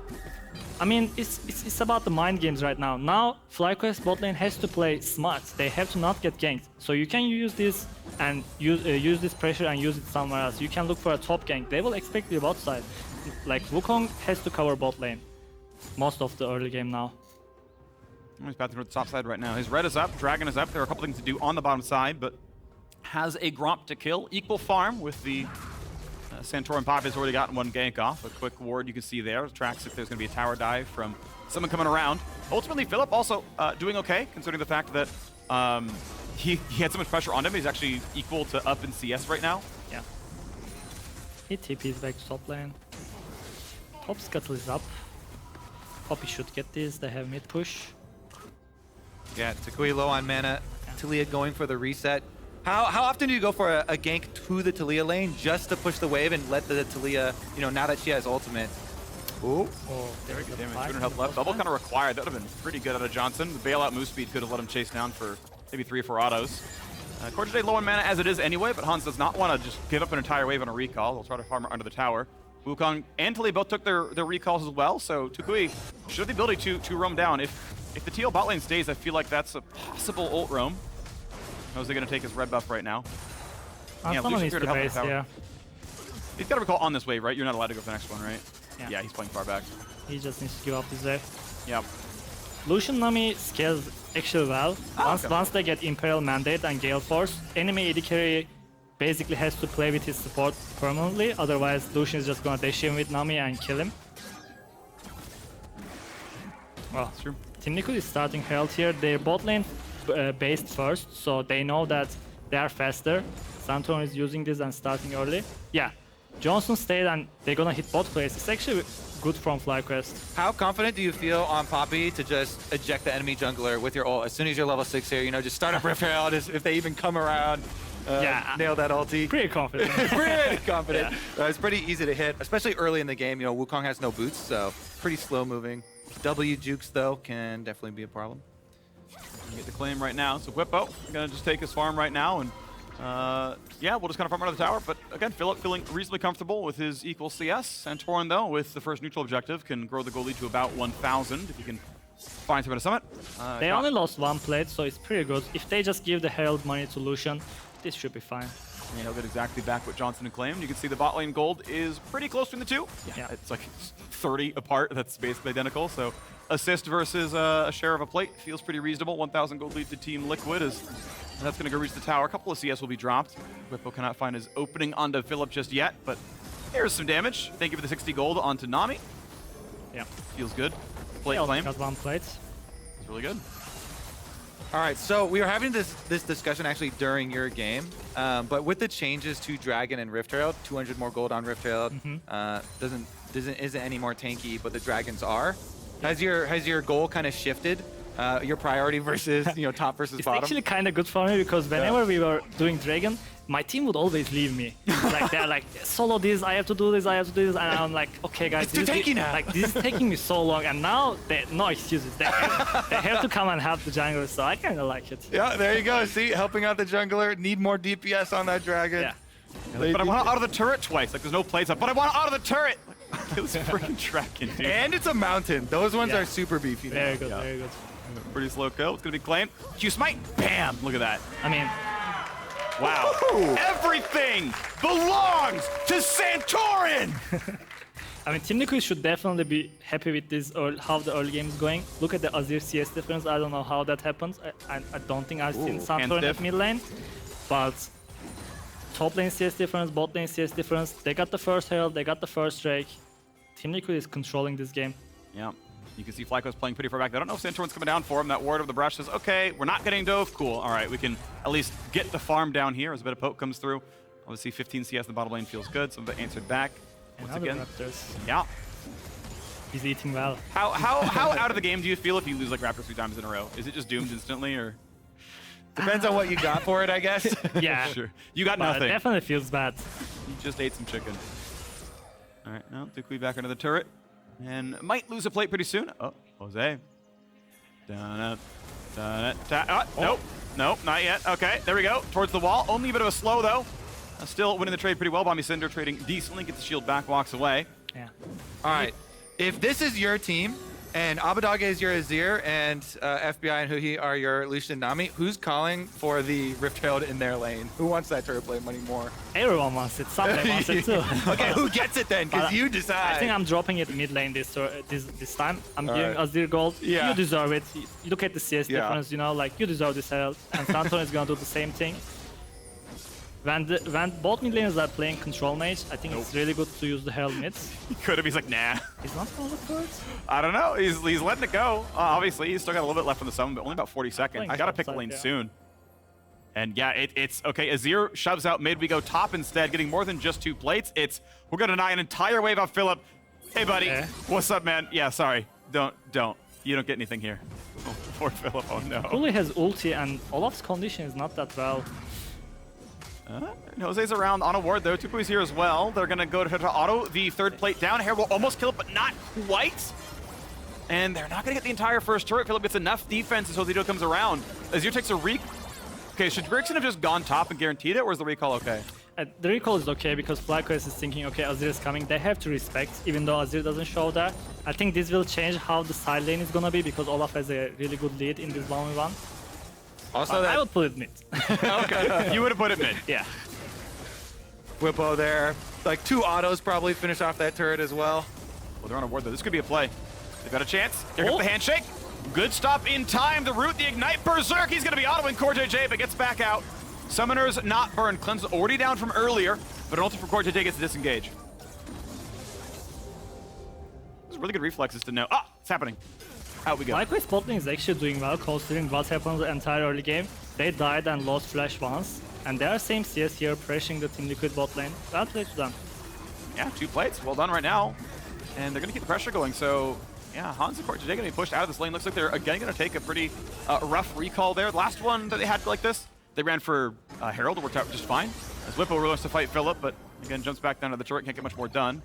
I mean, it's about the mind games right now. Now, FlyQuest bot lane has to play smart. They have to not get ganked. So you can use this and use this pressure and use it somewhere else. You can look for a top gank. They will expect you bot side. Like, Wukong has to cover bot lane most of the early game now. He's back to the top side right now. His red is up, Dragon is up. There are a couple things to do on the bottom side, but has a Gromp to kill. Equal farm with the Santorin Pop has already gotten one gank off. A quick ward you can see there. Tracks if there's going to be a tower dive from someone coming around. Ultimately, Philip also doing okay, considering the fact that he had so much pressure on him. He's actually equal to up in CS right now. Yeah. He TPs back to top lane. Top scuttle is up. Poppy should get this. They have mid push. yeah, toucouille low on mana. Taliyah going for the reset. How often do you go for a gank to the Taliyah lane just to push the wave and let the Taliyah, you know, now that she has ultimate? Ooh. Oh, Very good damage. 200 health left. Double kind of required. That would have been pretty good out of Johnsun. The bailout move speed could have let him chase down for maybe 3 or 4 autos. CoreJJ low on mana as it is anyway, but Hans does not want to just give up an entire wave on a recall. They'll try to farm her under the tower. Wukong and Taliyah both took their recalls as well, so toucouille should have the ability to roam down. If the TL bot lane stays, I feel like that's a possible ult roam. How's he going to take his red buff right now? Someone needs to base, yeah. He's got to recall on this wave, right? You're not allowed to go for the next one, right? Yeah. Yeah, he's playing far back. He just needs to give up his wave. Yep. Lucian Nami scales actually well. Okay. Once they get Imperial Mandate and Gale Force, enemy AD carry basically has to play with his support permanently, otherwise Lucian is just gonna dash him with Nami and kill him. Well, That's true. Team Liquid is starting Herald here. Their bot lane based first, so they know that they are faster. Santorin is using this and starting early. Yeah, Johnsun stayed and they're gonna hit bot place. It's actually good from FlyQuest. How confident do you feel on Poppy to just eject the enemy jungler with your ult as soon as you're level 6 here? You know, just start up Rift Herald if they even come around. Nail that ulti. Pretty confident. Pretty confident. It's pretty easy to hit, especially early in the game. You know, Wukong has no boots, so pretty slow moving. W jukes, though, can definitely be a problem. Get the claim right now. So Bwipo gonna just take his farm right now, and yeah, we'll just kind of farm under the tower. But again, Philip feeling reasonably comfortable with his equal CS. Santorin, though, with the first neutral objective, can grow the goal lead to about 1,000 if he can find somewhere to summit. They only lost 1 plate, so it's pretty good. If they just give the Herald money to Lucian, this should be fine. Yeah, he'll get exactly back what Johnsun had claimed. You can see the bot lane gold is pretty close between the two. Yeah. It's like 30 apart. That's basically identical. So assist versus a share of a plate feels pretty reasonable. 1,000 gold lead to Team Liquid as that's going to go reach the tower. A couple of CS will be dropped. Bwipo cannot find his opening onto Philip just yet, but here's some damage. Thank you for the 60 gold onto Nami. Yeah. Feels good. Plate They also claim. got 1 plate. It's really good. All right, so we were having this discussion actually during your game, but with the changes to Dragon and Rift Herald, 200 more gold on Rift Herald, isn't any more tanky, but the Dragons are. Has your goal kind of shifted? Your priority versus top versus It's bottom? actually kind of good for me because whenever we were doing Dragon, my team would always leave me. Like they're like, solo this, I have to do this, I have to do this, and I'm like, okay guys, It's too tanky now. Like this is taking me so long, and now no excuses. They have to come and help the junglers, so I kind of like it. Yeah, there you go. See, helping out the jungler. Need more DPS on that Dragon. Yeah. But I want out of the turret twice. Like there's no plates up, but I want out of the turret. Kill this freaking Dragon, dude. And it's a mountain. Those ones Yeah. are super beefy. Very good, very good. Pretty slow kill. It's gonna be claimed. Q smite. Bam! Look at that. I mean, Wow. Everything belongs to Santorin! Team Liquid should definitely be happy with this or how the early game is going. Look at the Azir CS difference. I don't know how that happens. I don't think I've seen Santorin at mid lane, but top lane CS difference, bot lane CS difference. They got the first Herald, they got the first Drake. Team Liquid is controlling this game. Yeah. You can see FlyQuest playing pretty far back. I don't know if Santorin's coming down for him. That ward over the brush says, okay, we're not getting dove. Cool. All right, we can at least get the farm down here as a bit of poke comes through. Obviously, 15 CS in the bottom lane feels good. Some of it answered back. once Another again. Raptors. Yeah. He's eating well. How out of the game do you feel if you lose like Raptors 3 times in a row? Is it just doomed instantly, or? Depends on what you got for it, I guess. Yeah. Sure. You got But nothing. definitely feels bad. You just ate some chicken. All right, now toucouille back under the turret. And might lose a plate pretty soon. Oh, Jose. Nope. Nope, not yet. Okay, there we go. Towards the wall. Only a bit of a slow, though. Still winning the trade pretty well. Bombi Cinder trading decently. Gets the shield back, walks away. Yeah. All right. If this is your team, and Abadage is your Azir, and FBI and Huhi are your Lucian and Nami, who's calling for the Rift Herald in their lane? Who wants that turret play money more? Everyone wants it. Somebody wants it too. Okay, who gets it then? Because you decide. I think I'm dropping it mid lane this time. I'm giving Azir gold. Yeah. You deserve it. You look at the CS Yeah. difference, you know, like you deserve this herald. And Santorin is gonna do the same thing. When both mid laners are playing control mage, I think it's really good to use the herald mid. He could have. He's like, nah. He's not gonna look for it. I don't know. He's letting it go. Obviously, he's still got a little bit left on the summon, but only about 40 seconds. Playing I gotta pick the topside, lane yeah. soon. And yeah, it's okay. Azir shoves out mid. We go top instead, getting more than just 2 plates. We're gonna deny an entire wave off Philip. Hey, buddy. Okay. What's up, man? Yeah, sorry. Don't. You don't get anything here. Oh, poor Philip. Oh no. Toucouille has ulti and Olaf's condition is not that well. Jose's around on a ward though. toucouille's here as well. They're gonna go to auto the 3rd plate down. Hair will almost kill it, but not quite. And they're not gonna get the entire first turret. Philip gets enough defense as Josedeodo comes around. Azir takes a recall. Okay, should Bjergsen have just gone top and guaranteed it, or is the recall okay? The recall is okay because FlyQuest is thinking, okay, Azir is coming. They have to respect, even though Azir doesn't show that. I think this will change how the side lane is gonna be because Olaf has a really good lead in this 1v1. Also, I would put it mid. Okay, you would have put it mid. Yeah. Bwipo there. Like 2 autos probably finish off that turret as well. Well, they're on a ward though. This could be a play. They've got a chance. Here comes the handshake. Good stop in time. The root, the ignite berserk. He's gonna be autoing CoreJJ, but gets back out. Summoners not burned. Cleanse already down from earlier, but an ulti for CoreJJ gets to disengage. There's really good reflexes to know. Ah, it's happening. Out we go. FlyQuest bot lane is actually doing well considering what happened the entire early game. They died and lost flash once, and they are same CS here pressuring the Team Liquid bot lane. Well played to them. Yeah, 2 plates. Well done right now. And they're gonna keep the pressure going, so yeah, Hans and CoreJJ gonna be pushed out of this lane. Looks like they're again gonna take a pretty rough recall there. The last one that they had like this, they ran for Herald. It worked out just fine. As Bwipo really wants to fight Philip, but again jumps back down to the turret, can't get much more done.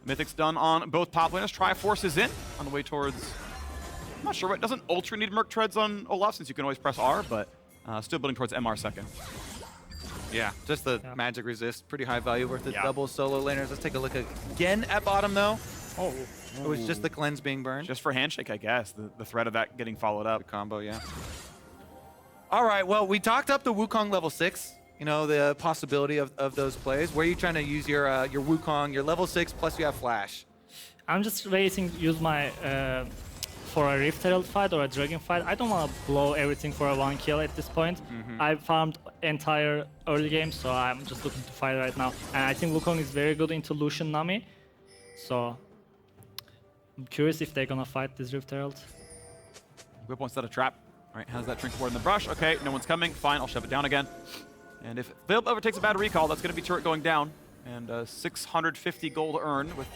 Mythic's done on both top laners. Triforce is in on the way towards. I'm not sure what. Doesn't Ultra need Merc Treads on Olaf since you can always press R, but still building towards MR second. Yeah, just the magic resist. Pretty high value worth the Yeah. double solo laners. Let's take a look again at bottom though. Oh. It was just the cleanse being burned. Just for handshake, I guess. The threat of that getting followed up. The combo, yeah. All right, well, we talked up the Wukong level 6. You know, the possibility of those plays. Where are you trying to use your Wukong, your level 6, plus you have flash? I'm just waiting to use my for a Rift Herald fight or a Dragon fight. I don't want to blow everything for a 1 kill at this point. I farmed entire early game, so I'm just looking to fight right now. And I think Wukong is very good into Lucian Nami. So I'm curious if they're gonna fight this Rift Herald. Whip wants to set a trap. All right, has that trinket ward in the brush. Okay, no one's coming. Fine, I'll shove it down again. And if Philip ever takes a bad recall, that's going to be turret going down. And 650 gold earned with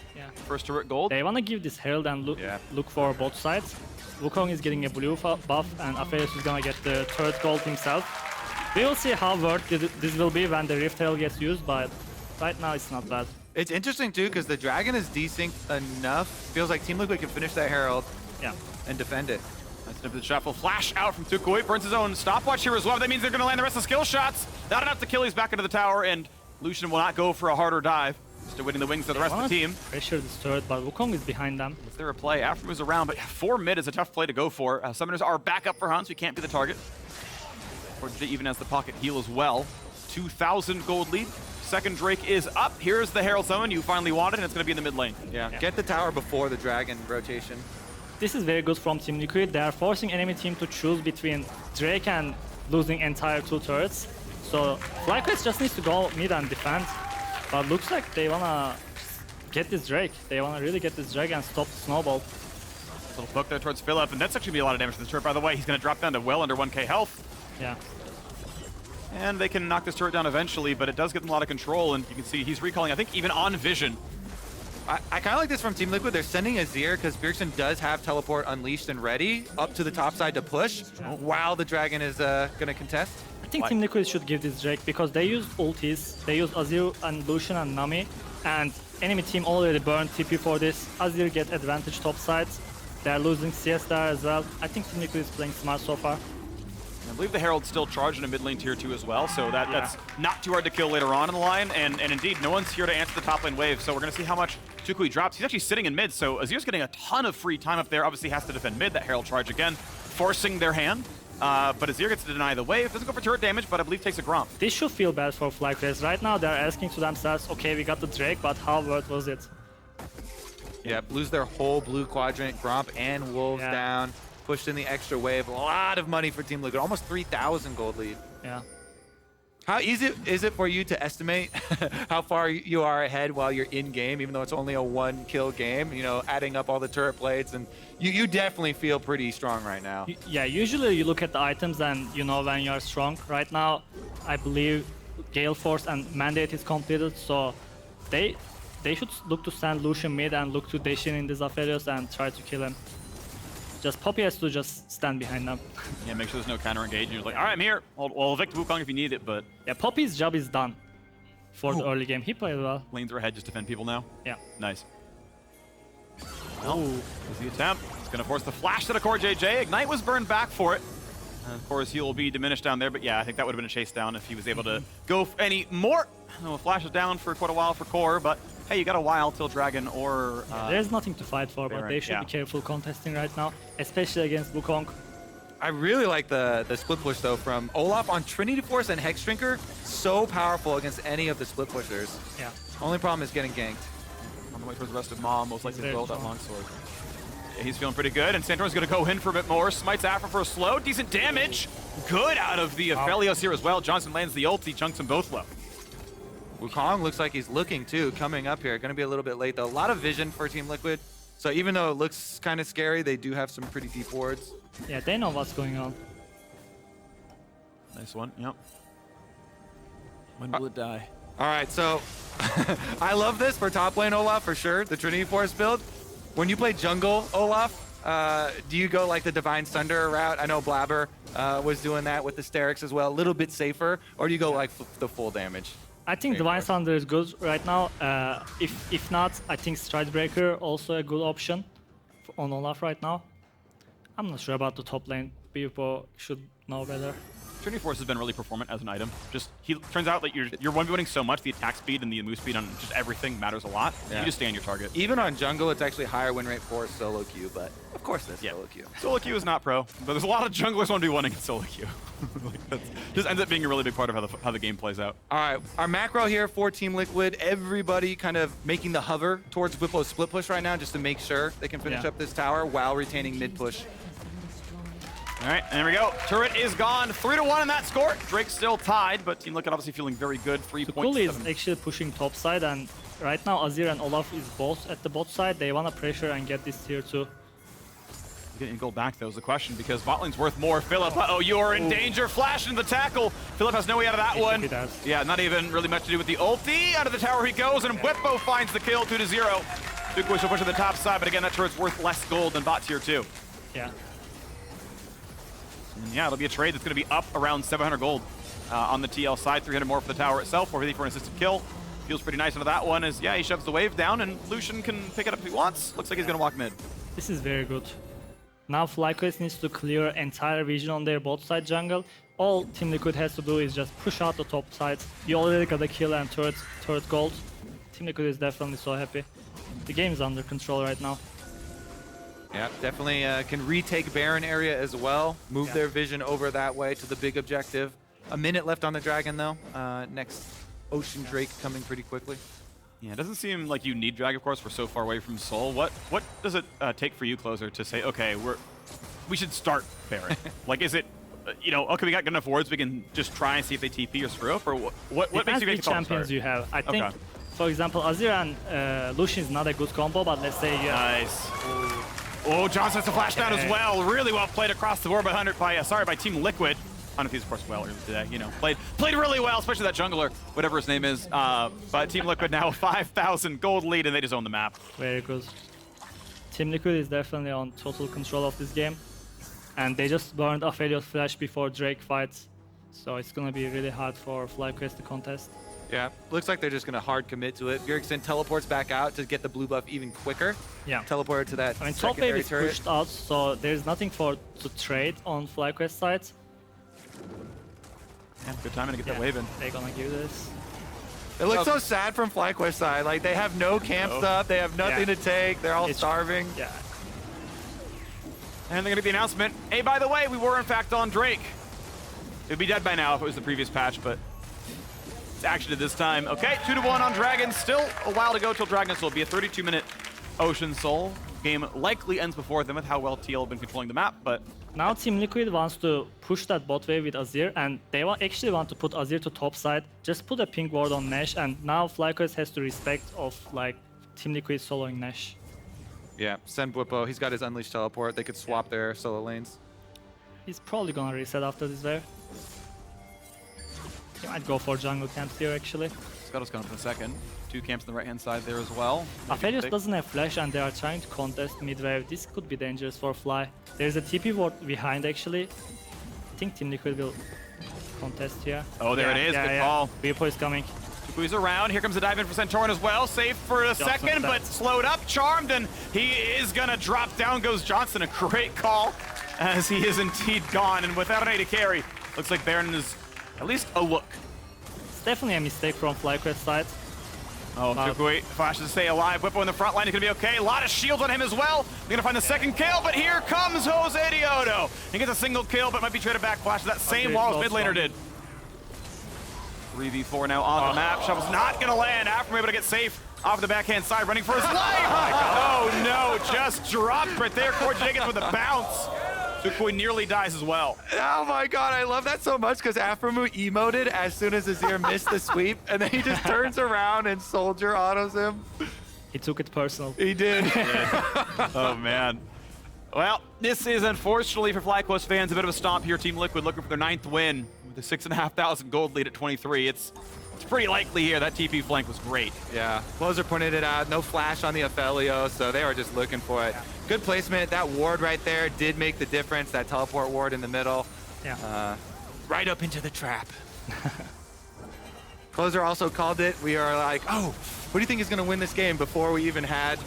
first turret gold. They want to give this Herald and look for both sides. Wukong is getting a blue buff, and Aphelios is going to get the third gold himself. We will see how worth this will be when the Rift Herald gets used, but right now it's not bad. It's interesting too, because the Dragon is desynced enough. Feels like Team Liquid can finish that Herald and defend it. Nice snip of the shuffle. Flash out from toucouille. Burns his own stopwatch here as well. That means they're going to land the rest of the skill shots. Not enough to kill. He's back into the tower, and Lucian will not go for a harder dive. Still waiting the wings of the rest of the team. Pressure this turret, but Wukong is behind them. Is there a play? After moves around, but 4 mid is a tough play to go for. Summoners are back up for Hans. We can't be the target. CoreJJ even has the pocket heal as well. 2,000 gold lead. Second Drake is up. Here's the Herald Summon you finally wanted, and it's going to be in the mid lane. Yeah, get the tower before the Dragon rotation. This is very good from Team Liquid. They are forcing enemy team to choose between Drake and losing entire 2 turrets. So FlyQuest just needs to go mid and defend. But looks like they wanna get this Drake. They wanna really get this Drake and stop the snowball. Little poke there towards Philip, and that's actually be a lot of damage to the turret, by the way. He's going to drop down to well under 1k health. Yeah. And they can knock this turret down eventually, but it does give them a lot of control, and you can see he's recalling, I think, even on vision. I kind of like this from Team Liquid. They're sending Azir because Bjergsen does have teleport unleashed and ready up to the top side to push while the dragon is going to contest. I think Team Liquid should give this Drake because they use ultis, they use Azir and Lucian and Nami, and enemy team already burned TP for this. Azir get advantage top side. They're losing CS there as well. I think Team Liquid is playing smart so far. I believe the Herald's still charged in a mid lane tier 2 as well, so that's not too hard to kill later on in the line, and indeed, no one's here to answer the top lane wave, so we're going to see how much toucouille drops. He's actually sitting in mid, so Azir's getting a ton of free time up there. Obviously has to defend mid, that Herald charge again, forcing their hand, but Azir gets to deny the wave. Doesn't go for turret damage, but I believe takes a Gromp. This should feel bad for FlyQuest. Right now, they're asking to themselves, okay, we got the Drake, but how worth was it? Yeah, lose their whole blue quadrant, Gromp and Wolves down. Pushed in the extra wave. A lot of money for Team Liquid. Almost 3,000 gold lead. Yeah. How easy is it for you to estimate how far you are ahead while you're in game, even though it's only a 1-kill game? You know, adding up all the turret plates, and you definitely feel pretty strong right now. Yeah, usually you look at the items and you know when you're strong. Right now, I believe Gale Force and Mandate is completed, so they should look to send Lucian mid and look to dash in this Aphelios and try to kill him. Just Poppy has to just stand behind them. Yeah, make sure there's no counter engage. And you're like, all right, I'm here. I'll evict Wukong if you need it, but... Yeah, Poppy's job is done for the early game. He played well. Lanes are ahead, just defend people now. Yeah. Nice. Well, there's the attempt. It's going to force the flash to the CoreJJ. Ignite was burned back for it. And of course, he will be diminished down there, but yeah, I think that would have been a chase down if he was able to go any more. No, flash is down for quite a while for Core, but hey, you got a while till Dragon or... there's nothing to fight for, but they should be careful contesting right now, especially against Wukong. I really like the split push, though, from Olaf on Trinity Force and Hexdrinker. So powerful against any of the split pushers. Yeah. Only problem is getting ganked. On the way towards the rest of Mom, most likely to blow that longsword. Yeah, he's feeling pretty good, and Santorin's going to go in for a bit more. Smites Afro for a slow. Decent damage. Good out of the Aphelios here as well. Johnsun lands the ulti, chunks them both low. Wukong looks like he's looking, too, coming up here. Going to be a little bit late, though. A lot of vision for Team Liquid. So even though it looks kind of scary, they do have some pretty deep wards. Yeah, they know what's going on. Nice one, yep. When will it die? All right, so I love this for top lane Olaf, for sure, the Trinity Force build. When you play jungle Olaf, do you go like the Divine Thunder route? I know Blabber was doing that with the Sterix as well, a little bit safer. Or do you go like the full damage? I think Divine Thunder is good right now. If not, I think Stridebreaker also a good option on Olaf right now. I'm not sure about the top lane. Bwipo should know better. Trinity Force has been really performant as an item. Just turns out that you're 1v1ing so much, the attack speed and the move speed on just everything matters a lot. Yeah. You just stay on your target. Even on jungle, it's actually higher win rate for solo queue, but of course that's solo queue. Solo queue is not pro, but there's a lot of junglers 1v1ing in solo queue. Like just ends up being a really big part of how the game plays out. All right, our macro here for Team Liquid, everybody kind of making the hover towards Bwipo's split push right now just to make sure they can finish up this tower while retaining mid push. All right, and there we go. Turret is gone. 3-1 in that score. Drake's still tied, but Team Liquid obviously feeling very good. 3 points. toucouille is actually pushing top side, and right now Azir and Olaf is both at the bot side. They want to pressure and get this tier 2. Getting gold back, though, is the question, because bot lane's worth more. Philip, uh-oh, you're in danger. Flash into the tackle. Philip has no way out of that one. Yeah, not even really much to do with the ulti. Out of the tower he goes, and Bwipo finds the kill, 2-0. toucouille will push to the top side, but again, that turret's worth less gold than bot tier 2. Yeah. And yeah, it'll be a trade that's going to be up around 700 gold on the TL side. 300 more for the tower itself, 450 for an assisted kill. Feels pretty nice into that one as, yeah, he shoves the wave down and Lucian can pick it up if he wants. Looks like he's going to walk mid. This is very good. Now FlyQuest needs to clear entire vision on their bot side jungle. All Team Liquid has to do is just push out the top side. You already got a kill and turret gold. Team Liquid is definitely so happy. The game is under control right now. Yeah, definitely can retake Baron area as well. Move their vision over that way to the big objective. A minute left on the Dragon, though. Next Ocean Drake coming pretty quickly. Yeah, it doesn't seem like you need Drag, of course. We're so far away from Soul. What does it take for you, Closer, to say, okay, we should start Baron? Like, is it, okay, we got good enough wards, we can just try and see if they TP or screw up? Or what makes you make the call champions you have. I think, for example, Azir and Lucian is not a good combo, but let's say you have... Nice. Oh, Johnsun has to flash down as well. Really well played across the board by Team Liquid. Unifees, of course, well earlier today. You know, played really well, especially that jungler, whatever his name is. But Team Liquid now a 5,000 gold lead, and they just own the map. Very good. Team Liquid is definitely on total control of this game. And they just burned Aphelios flash before Drake fights. So it's gonna be really hard for FlyQuest to contest. Yeah, looks like they're just going to hard commit to it. Bjergsen teleports back out to get the blue buff even quicker. Yeah. Teleported to that I mean, top wave secondary is turret. pushed out, so there's nothing to trade on FlyQuest side. Yeah, good time to get that wave in. They're gonna give this. It looks so sad from FlyQuest side. Like, they have no camps up. They have nothing to take. They're all starving. Yeah. And they're going to get the announcement. Hey, by the way, we were in fact on Drake. It would be dead by now if it was the previous patch, but it's actioned this time. Okay, 2-1 on Dragon. Still a while to go till Dragon Soul. It'll be a 32-minute Ocean Soul. Game likely ends before them with how well TL have been controlling the map, but Now Team Liquid wants to push that bot wave with Azir, and they actually want to put Azir to top side. Just put a pink ward on Nash, and now FlyQuest has to respect of like Team Liquid soloing Nash. Yeah, send Bwipo. He's got his Unleashed teleport. They could swap their solo lanes. He's probably gonna reset after this wave. He might go for jungle camps here actually. Scuttle's coming for a second. 2 camps on the right-hand side there as well. Aphelios doesn't have flash and they are trying to contest mid-wave. This could be dangerous for Fly. There's a TP ward behind actually. I think Team Liquid will contest here. Oh, there it is. Good call. Bwipo is coming. Toucouille's around. Here comes the dive in for Santorin as well. Safe for a second, but slowed up, charmed, and he is gonna drop down. Goes Johnsun. A great call, as he is indeed gone. And without an AD carry, looks like Baron is at least a look. It's definitely a mistake from FlyQuest side. Oh, Toucouille flashes to stay alive. Bwipo in the front line is gonna be okay. A lot of shields on him as well. They're gonna find the second kill, but here comes Josedeodo. He gets a single kill, but might be traded back. Flash to that same wall as mid laner did. 3v4 now on the map. Shovel's not gonna land. Aphromoo able to get safe off the backhand side, running for his life. Oh no, just dropped right there. CoreJJ gets with a bounce. Toucouille nearly dies as well. Oh my god, I love that so much because Aphromoo emoted as soon as Azir missed the sweep, and then he just turns around and soldier autos him. He took it personal. He did. Oh man. Well, this is unfortunately for FlyQuest fans a bit of a stomp here. Team Liquid looking for their 9th win with a 6,500 gold lead at 23. It's pretty likely here. That TP flank was great. Yeah, Closer pointed it out. No flash on the Aphelios, so they were just looking for it. Good placement. That ward right there did make the difference. That teleport ward in the middle. Yeah. Right up into the trap. Closer also called it. We are like, oh, what do you think is going to win this game before we even had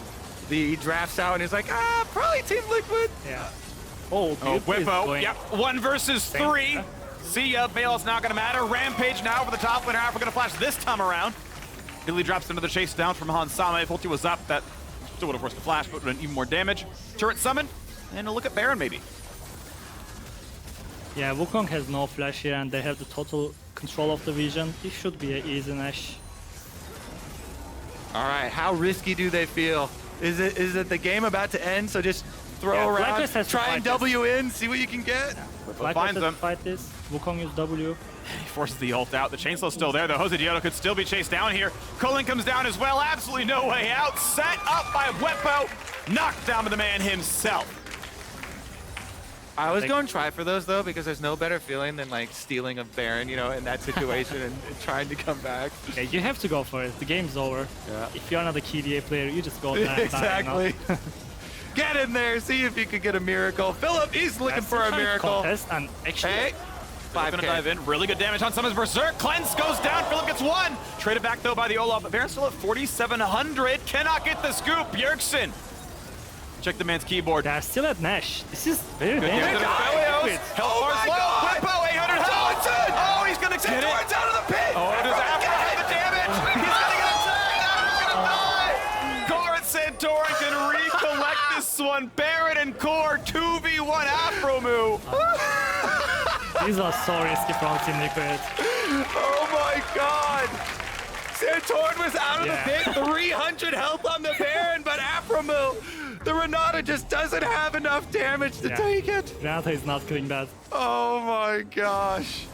the drafts out? And he's like, probably Team Liquid. Yeah. Oh, Bwipo. Yep, 1 versus 3. See ya. Bail's not going to matter. Rampage now for the top laner. Alpha going to flash this time around. Billy drops into the chase down from Hansama. If ulti was up, that still would have forced the flash, but would have done even more damage. Turret summon, and a look at Baron maybe. Yeah, Wukong has no flash here, and they have the total control of the vision. This should be an easy Nash. All right, how risky do they feel? Is it the game about to end? So just throw around, try and W in, see what you can get. Yeah. Finds them. Fight this. Wukong use W. He forces the ult out. The chainslow's still there, though. Josedeodo could still be chased down here. Cullen comes down as well. Absolutely no way out. Set up by Bwipo. Knocked down by the man himself. I was going to try for those, though, because there's no better feeling than, like, stealing a Baron, you know, in that situation and trying to come back. Yeah, you have to go for it. The game's over. Yeah. If you're not a KDA player, you just go there. Exactly. Get in there. See if you could get a miracle. Philip, he's looking for a miracle. Contest and actually, Hey. Gonna dive in. Really good damage on Summer's Berserk. Cleanse goes down. Philip gets 1. Traded back, though, by the Olaf. Baron's still at 4,700. Cannot get the scoop. Bjergsen. Check the man's keyboard. they're still at Nash. This is very Good dangerous. damage to Aphelios. Health bar's low. Bwipo, 800 health. Johnsun! Oh, he's gonna get it. Santorin's out of the pit! Oh, does Afro have the damage? He's gonna get attacked. He's gonna die. Core and Santorin can recollect this one. Baron and Core 2v1 Aphromoo. These are so risky from Team Liquid. Oh my god! Santorin was out of the pit, 300 health on the Baron, but Aphromoo, the Renata just doesn't have enough damage to take it. Renata is not killing that. Oh my gosh.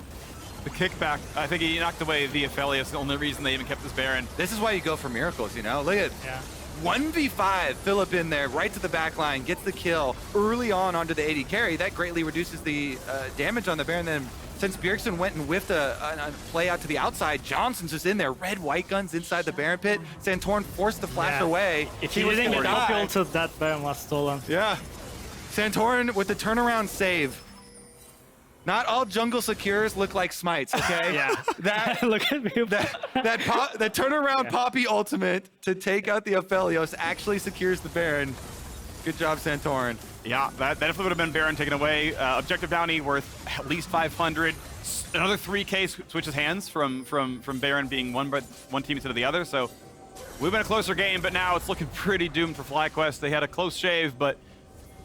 The kickback, I think he knocked away the Aphelios, the only reason they even kept this Baron. This is why you go for miracles, you know? Look at 1v5, Philip in there, right to the back line, gets the kill early on onto the AD carry. That greatly reduces the damage on the Baron, then since Bjergsen went and whiffed a play out to the outside, Johnson's just in there. Red, white guns inside the Baron pit. Santorin forced the flash away. If he didn't get up tilted, that Baron was stolen. Yeah. Santorin with the turnaround save. Not all jungle secures look like smites, okay? Yeah. That Look at me. that turnaround Poppy ultimate to take out the Aphelios actually secures the Baron. Good job, Santorin. Yeah, that definitely would have been Baron taken away. Objective bounty worth at least 500. Another 3K switches hands from Baron being one team instead of the other. So we've been a closer game, but now it's looking pretty doomed for FlyQuest. They had a close shave, but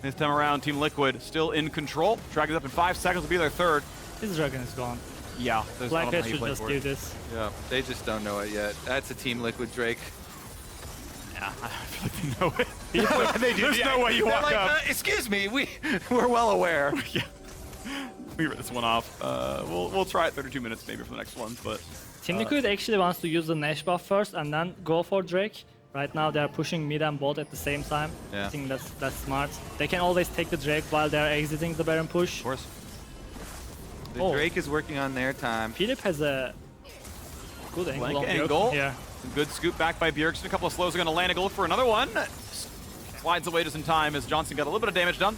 this time around, Team Liquid still in control. Dragon's up in 5 seconds will be their third. This dragon is gone. Yeah, there's not a lot FlyQuest he should played just for do it. this. Yeah, they just don't know it yet. That's a Team Liquid Drake. Yeah, I feel like they know it. There's no way you They're walk like, up. excuse me, we're well aware. Yeah. We read this one off. We'll try it 32 minutes maybe for the next one, but Team Liquid actually wants to use the Nash buff first and then go for Drake. Right now they're pushing mid and bot at the same time. Yeah. I think that's smart. They can always take the Drake while they're exiting the Baron push. of course. The Drake is working on their time. Philip has a good angle Flank on Bjergsen. angle. Yeah. Good scoop back by Bjergsen. A couple of slows are going to land a goal for another one. Slides away just in time as Johnsun got a little bit of damage done.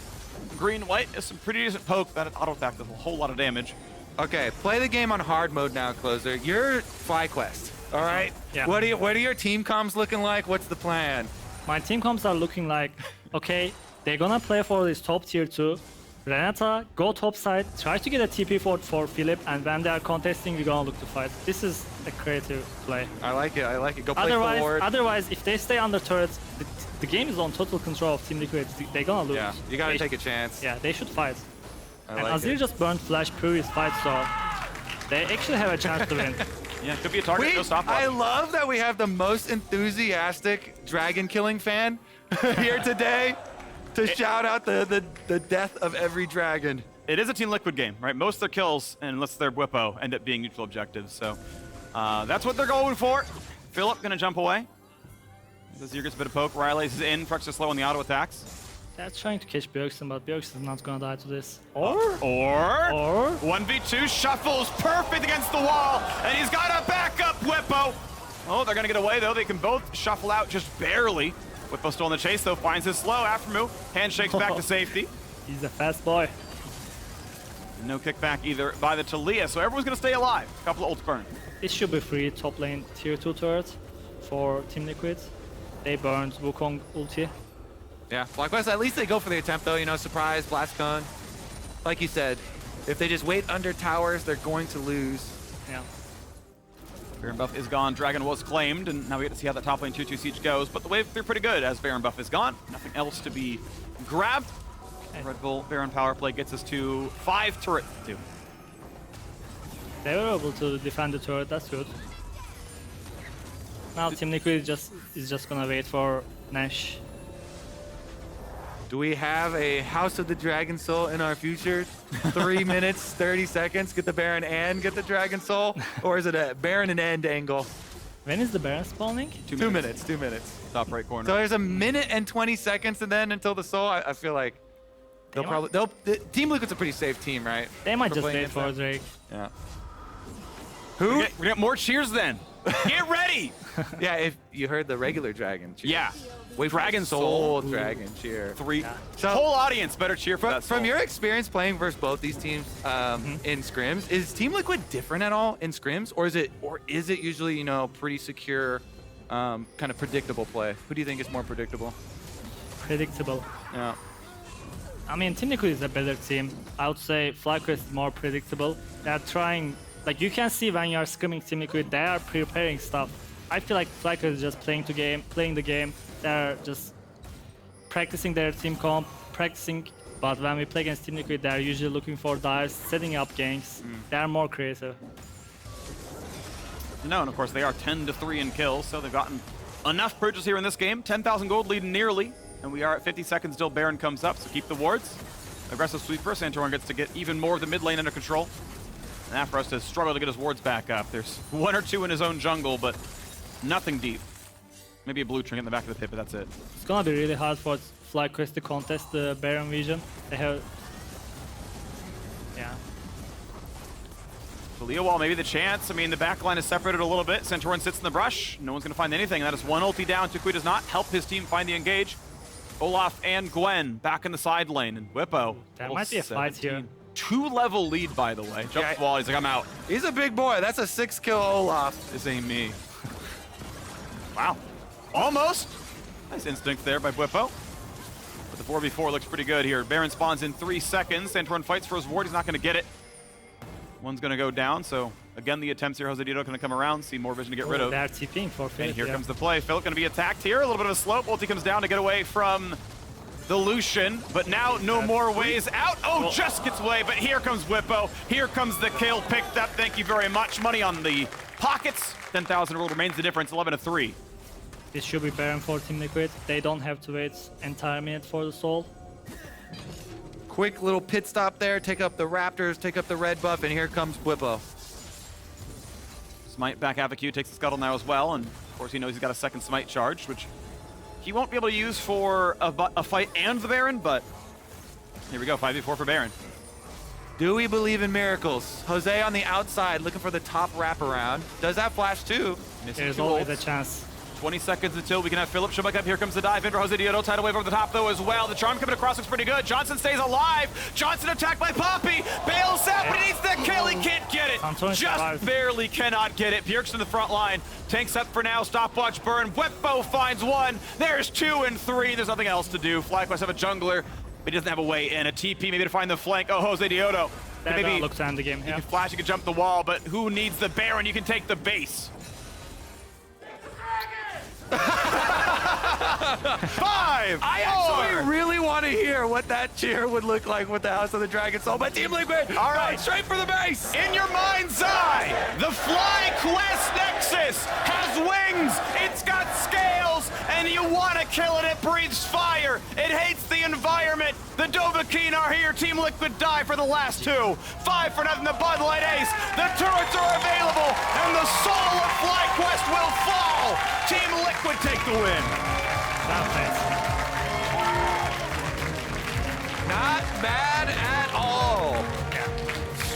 Green, white is some pretty decent poke. That auto attack does a whole lot of damage. Okay, play the game on hard mode now, Closer. You're FlyQuest, all right? Yeah. What are your team comms looking like? What's the plan? My team comps are looking like, okay, they're gonna play for this top tier 2. Renata, go top side, try to get a TP for Philip, and when they are contesting, we're gonna look to fight. This is a creative play. I like it. Go play forward. Otherwise, if they stay under turrets, the game is on total control of Team Liquid. They're gonna lose. Yeah, you gotta They take a chance. Yeah, they should fight. I And like Azir it. just burned flash previous fight, so they actually have a chance to win. Yeah, could be a target. No stop. I love that we have the most enthusiastic dragon killing fan here today to shout out the death of every dragon. It is a Team Liquid game, right? Most of their kills, unless they're Bwipo, end up being neutral objectives. So that's what they're going for. Philip gonna jump away. Azir gets a bit of poke. Riley's is in. Frux is slow on the auto attacks. They're trying to catch Bjergsen, but Bjergsen is not gonna die to this. Or 1v2 shuffles perfect against the wall, and he's got a backup Bwipo. Oh, they're gonna get away though. They can both shuffle out just barely. Bwipo still in the chase though, finds his slow. aphromoo, handshakes back to safety. He's a fast boy. No kickback either by the Taliyah, so everyone's gonna stay alive. A couple of ults burn. It should be free top lane tier 2 turret for Team Liquid. They burned Wukong ulti. Yeah, FlyQuest, at least they go for the attempt though, you know, surprise, blast gun. Like you said, if they just wait under towers, they're going to lose. Yeah. Baron buff is gone, Dragon was claimed, and now we get to see how that top lane 2-2 siege goes, but the wave through pretty good as Baron buff is gone. Nothing else to be grabbed. Red Bull Baron power play gets us to 5 turret 2. They were able to defend the turret, that's good. Now Team Liquid is just gonna wait for Nash. Do we have a House of the Dragon Soul in our future? 3 minutes, 30 seconds, get the Baron and get the Dragon Soul? Or is it a Baron and end angle? When is the Baron spawning? 2 minutes, 2 minutes. Top right corner. So there's a minute and 20 seconds and then until the Soul. I feel like Team Liquid's a pretty safe team, right? They might For just playing wait against for them. Drake. Yeah. We're Who? gonna get more cheers then. Get ready! Yeah, if you heard the regular dragon cheer. Yeah. Wait, Dragon Soul. Dragon cheer. 3. So- Whole audience better cheer for that From soul. your experience playing versus both these teams in scrims, is Team Liquid different at all in scrims, or is it usually, you know, pretty secure, kind of predictable play? Who do you think is more predictable? Predictable. Yeah. I mean, Team Liquid is a better team. I would say FlyQuest is more predictable. They're trying, like you can see when you are scrimming Team Liquid, they are preparing stuff. I feel like FlyQuest is just playing the game. They're just practicing their team comp, but when we play against Team Liquid, they're usually looking for dives, setting up ganks. They are more creative. No, and of course they are 10-3 in kills, so they've gotten enough purchase here in this game. 10,000 gold lead nearly, and we are at 50 seconds till Baron comes up, so keep the wards. Aggressive sweeper, Santorin gets to get even more of the mid lane under control. And Aphros has struggled to get his wards back up. There's 1 or 2 in his own jungle, but nothing deep. Maybe a blue trinket in the back of the pit, but that's it. It's gonna be really hard for FlyQuest to contest the Baron vision. They have, yeah. Taliyah wall, maybe the chance. I mean, the backline is separated a little bit. Santorin sits in the brush. No one's going to find anything. That is one ulti down. toucouille does not help his team find the engage. Olaf and Gwen back in the side lane. And Bwipo. There might be a fight here. 2-level lead, by the way. Jumps the wall. He's like, I'm out. He's a big boy. That's a 6-kill Olaf. This ain't me. Wow. Almost. Nice instinct there by Bwipo. But the 4v4 looks pretty good here. Baron spawns in 3 seconds. Santorin fights for his ward. He's not going to get it. One's going to go down. So, again, the attempts here. Josedeodo going to come around, see more vision to get rid of. They're TPing for Phreak. And here comes the play. Phreak going to be attacked here. A little bit of a slope. Ulti comes down to get away from the Lucian. But now no more ways out. Oh, just gets away. But here comes Bwipo. Here comes the kill picked up. Thank you very much. Money on the pockets. 10,000 world remains the difference. 11-3. This should be Baron for Team Liquid. They don't have to wait entire minute for the soul. Quick little pit stop there. Take up the Raptors, take up the red buff, and here comes Bwipo. Smite back Aphelios takes the scuttle now as well. And of course he knows he's got a second smite charge, which he won't be able to use for a fight and the Baron, but here we go, 5v4 for Baron. Do we believe in miracles? Jose on the outside looking for the top wraparound. Does that flash too? Missing There's 2 always ults. a chance. 20 seconds until we can have Philip show back up. Here comes the dive in for Josedeodo. Tidal wave over the top though as well. The charm coming across looks pretty good. Johnsun stays alive. Johnsun attacked by Poppy. Bails out, but he needs the kill. He can't get it. Santorin Just survived. barely cannot get it. Bjergsen in the front line. Tanks up for now. Stopwatch burn. Bwipo finds 1. There's 2 and 3. There's nothing else to do. FlyQuest have a jungler, but he doesn't have a way in. A TP maybe to find the flank. Oh, Josedeodo. Maybe Looks to end the game. you Yeah. can flash, you can jump the wall, but who needs the Baron? You can take the base. 5! I actually really want to hear what that cheer would look like with the House of the Dragon Soul. But Team Liquid, All right. going straight for the base. In your mind's eye, the FlyQuest Nexus has wings, it's got scales, and you want to kill it. It breathes fire, it hates the environment. The Dovahkiin are here. Team Liquid die for the last 2. 5-0 the Bud Light Ace. The turrets are available, and the soul of FlyQuest will fall. Team Liquid take the win. Not bad at all.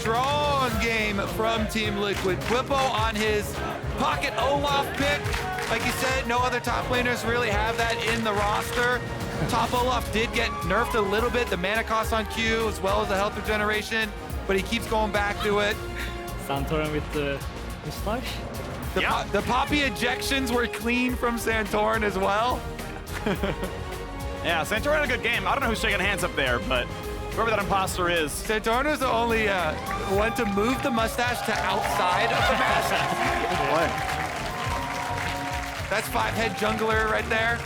Strong game from Team Liquid. Bwipo on his pocket Olaf pick. Like you said, no other top laners really have that in the roster. Top Olaf did get nerfed a little bit, the mana cost on Q as well as the health regeneration, but he keeps going back to it. Santorin with the mustache. The Poppy ejections were clean from Santorin as well. Yeah, Santorin had a good game. I don't know who's shaking hands up there, but whoever that imposter is. Santorin was the only one to move the mustache to outside of the mask. Good play. That's 5-head jungler right there.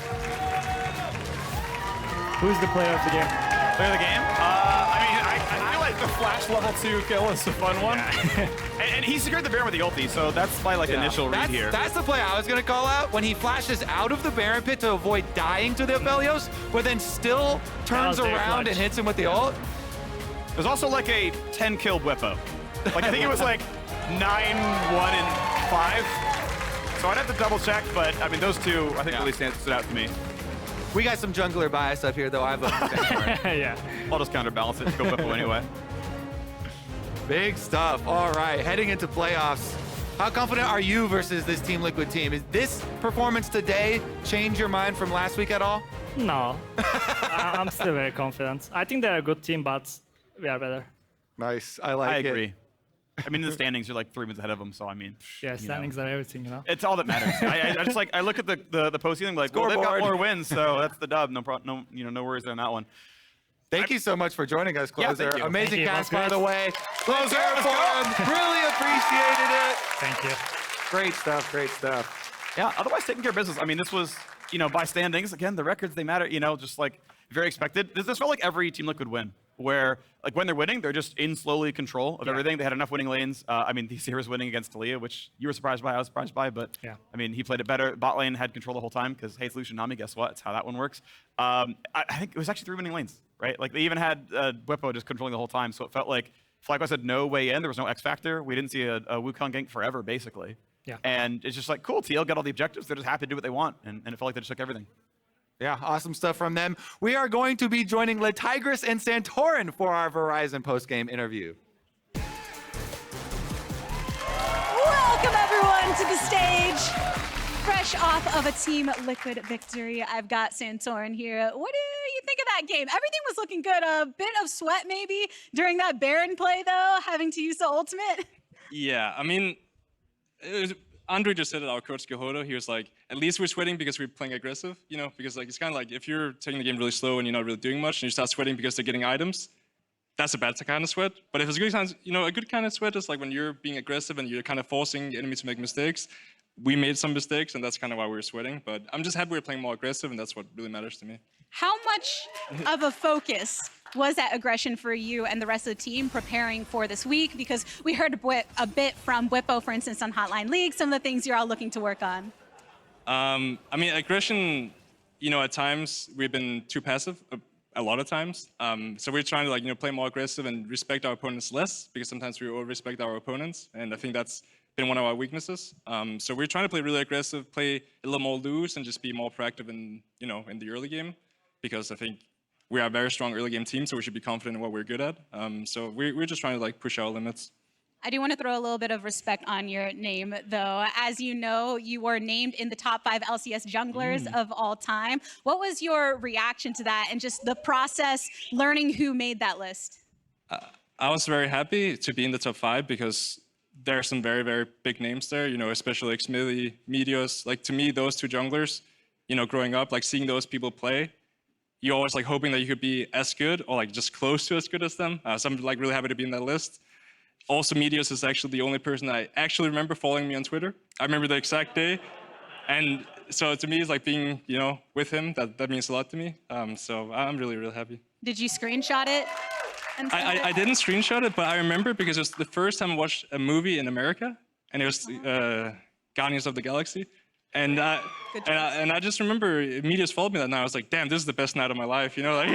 Who's the player of the game? Player of the game? I feel like the flash level 2 kill is a fun one. and he secured the Baron with the ulti, so that's my initial read here. That's the play I was going to call out, when he flashes out of the Baron pit to avoid dying to the Aphelios, but then still turns around and hits him with the ult. There's also like a 10-kill Bwipo. Like I think it was like 9, 1, and 5. So I'd have to double check, but I mean those 2 I think really stood out to me. We got some jungler bias up here, though. I vote for Santorin. Yeah. I'll just counterbalance it. Go Bwipo anyway. Big stuff. All right, heading into playoffs. How confident are you versus this Team Liquid team? Is this performance today change your mind from last week at all? No. I'm still very confident. I think they're a good team, but we are better. Nice. I like I it. agree. I mean, in the standings, you're like 3 wins ahead of them, so I mean. Yeah, standings are everything, you know? It's all that matters. I just like, I look at the postseason, like, well, they've got Scoreboard. more wins, so that's the dub. No worries on that one. Thank you so much for joining us, Yeah, Closer. thank you. Amazing Thank you. cast, That's by great. the way. Closer Let's for go. him. Really appreciated it. Thank you. Great stuff. Great stuff. Yeah, otherwise taking care of business. I mean, this was, by standings, again, the records, they matter, just like very expected. This felt like every Team Liquid win, where like when they're winning, they're just in slowly control of everything. They had enough winning lanes. I mean, DC was winning against Taliyah, which you were surprised by, I was surprised by, but I mean, he played it better. Bot lane had control the whole time because hey, it's Lucian Nami, guess what? It's how that one works. I think it was actually 3 winning lanes, right? Like they even had Bwipo just controlling the whole time, so it felt like FlyQuest had no way in. There was no X factor. We didn't see a Wukong gank forever, basically. Yeah. And it's just like, cool, TL got all the objectives. They're just happy to do what they want. And it felt like they just took everything. Yeah, awesome stuff from them. We are going to be joining LeTigress and Santorin for our Verizon post-game interview. everyone to the stage. Fresh off of a Team Liquid victory, I've got Santorin here. What do you think of that game? Everything was looking good. A bit of sweat maybe during that Baron play though, having to use the ultimate. Yeah, I mean, Andre just said it, our coach Josedeodo, he was like, at least we're sweating because we're playing aggressive, you know, because like it's kind of like if you're taking the game really slow and you're not really doing much and you start sweating because they're getting items, that's a bad kind of sweat. But if it's a good kind, you know, a good kind of sweat is like when you're being aggressive and you're kind of forcing the enemy to make mistakes. We made some mistakes and that's kind of why we were sweating, but I'm just happy we're playing more aggressive and that's what really matters to me. How much of a focus was that aggression for you and the rest of the team preparing for this week? Because we heard a bit from Bwipo, for instance, on Hotline League, some of the things you're all looking to work on. I mean, aggression, you know, at times we've been too passive, a lot of times. So we're trying to like, you know, play more aggressive and respect our opponents less because sometimes we over-respect our opponents. And I think that's been one of our weaknesses. So we're trying to play really aggressive, play a little more loose and just be more proactive in, you know, in the early game. Because I think we are a very strong early game team, so we should be confident in what we're good at. So we're just trying to like push our limits. I do want to throw a little bit of respect on your name, though. As you know, you were named in the top 5 LCS junglers of all time. What was your reaction to that and just the process, learning who made that list? I was very happy to be in the top 5 because there are some very, very big names there, you know, especially like Smithy, Meteos. Like to me, those 2 junglers, you know, growing up, like seeing those people play, you're always like hoping that you could be as good or like just close to as good as them. So I'm like really happy to be in that list. Also, Meteos is actually the only person I actually remember following me on Twitter. I remember the exact day. And so to me, it's like being, you know, with him, that means a lot to me. So I'm really, really happy. Did you screenshot it? I didn't screenshot it, but I remember because it was the first time I watched a movie in America, and it was Guardians of the Galaxy. And I just remember Meteos followed me that night. I was like, damn, this is the best night of my life, you know? Like,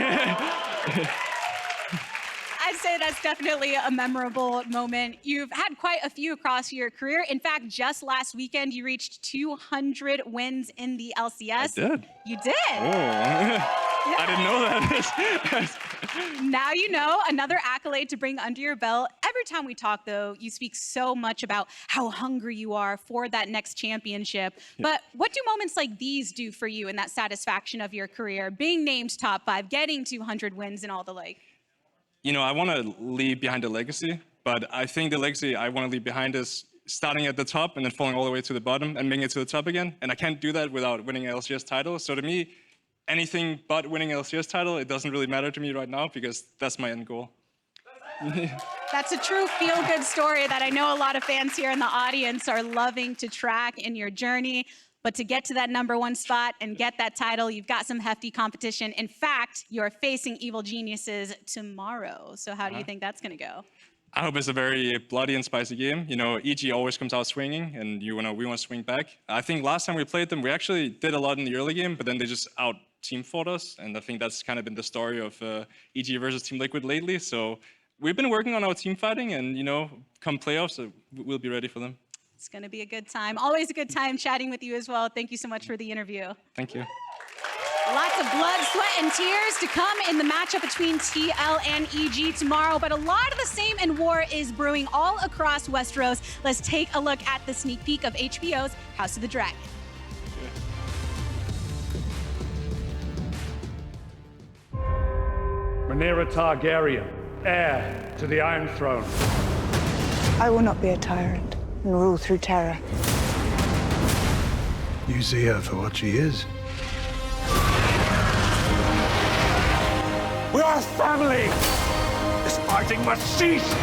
I'd say that's definitely a memorable moment. You've had quite a few across your career. In fact, just last weekend, you reached 200 wins in the LCS. I did. You did. Oh, I didn't know that. Now you know, another accolade to bring under your belt. Every time we talk, though, you speak so much about how hungry you are for that next championship. Yeah. But what do moments like these do for you in that satisfaction of your career? Being named top 5, getting 200 wins and all the like. You know, I want to leave behind a legacy, but I think the legacy I want to leave behind is starting at the top and then falling all the way to the bottom and making it to the top again. And I can't do that without winning an LCS title. So to me, anything but winning an LCS title, it doesn't really matter to me right now because that's my end goal. That's a true feel-good story that I know a lot of fans here in the audience are loving to track in your journey. But to get to that #1 spot and get that title, you've got some hefty competition. In fact, you're facing Evil Geniuses tomorrow. So how do you think that's going to go? I hope it's a very bloody and spicy game. You know, EG always comes out swinging, and we want to swing back. I think last time we played them, we actually did a lot in the early game, but then they just out-team fought us. And I think that's kind of been the story of EG versus Team Liquid lately. So we've been working on our team fighting, and, you know, come playoffs, we'll be ready for them. It's going to be a good time. Always a good time chatting with you as well. Thank you so much for the interview. Thank you. Lots of blood, sweat, and tears to come in the matchup between TL and EG tomorrow, but a lot of the same in war is brewing all across Westeros. Let's take a look at the sneak peek of HBO's House of the Dragon. Rhaenyra Targaryen, heir to the Iron Throne. I will not be a tyrant and rule through terror. You see her for what she is. We are family! This fighting must cease!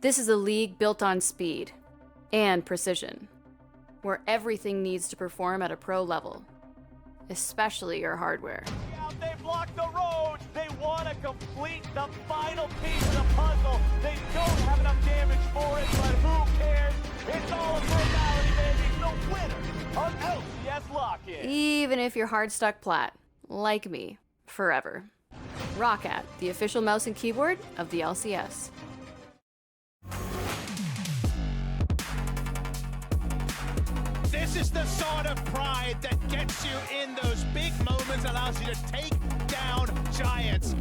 This is a league built on speed and precision, where everything needs to perform at a pro level, especially your hardware. They blocked the road. They want to complete the final piece of the puzzle. They don't have enough damage for it, but who cares? It's all a formality, baby. The winner of LCS Lock-In. Even if you're hard stuck plat, like me, forever. Roccat, the official mouse and keyboard of the LCS. This This is the sort of pride that gets you in those big moments, allows you to take down giants.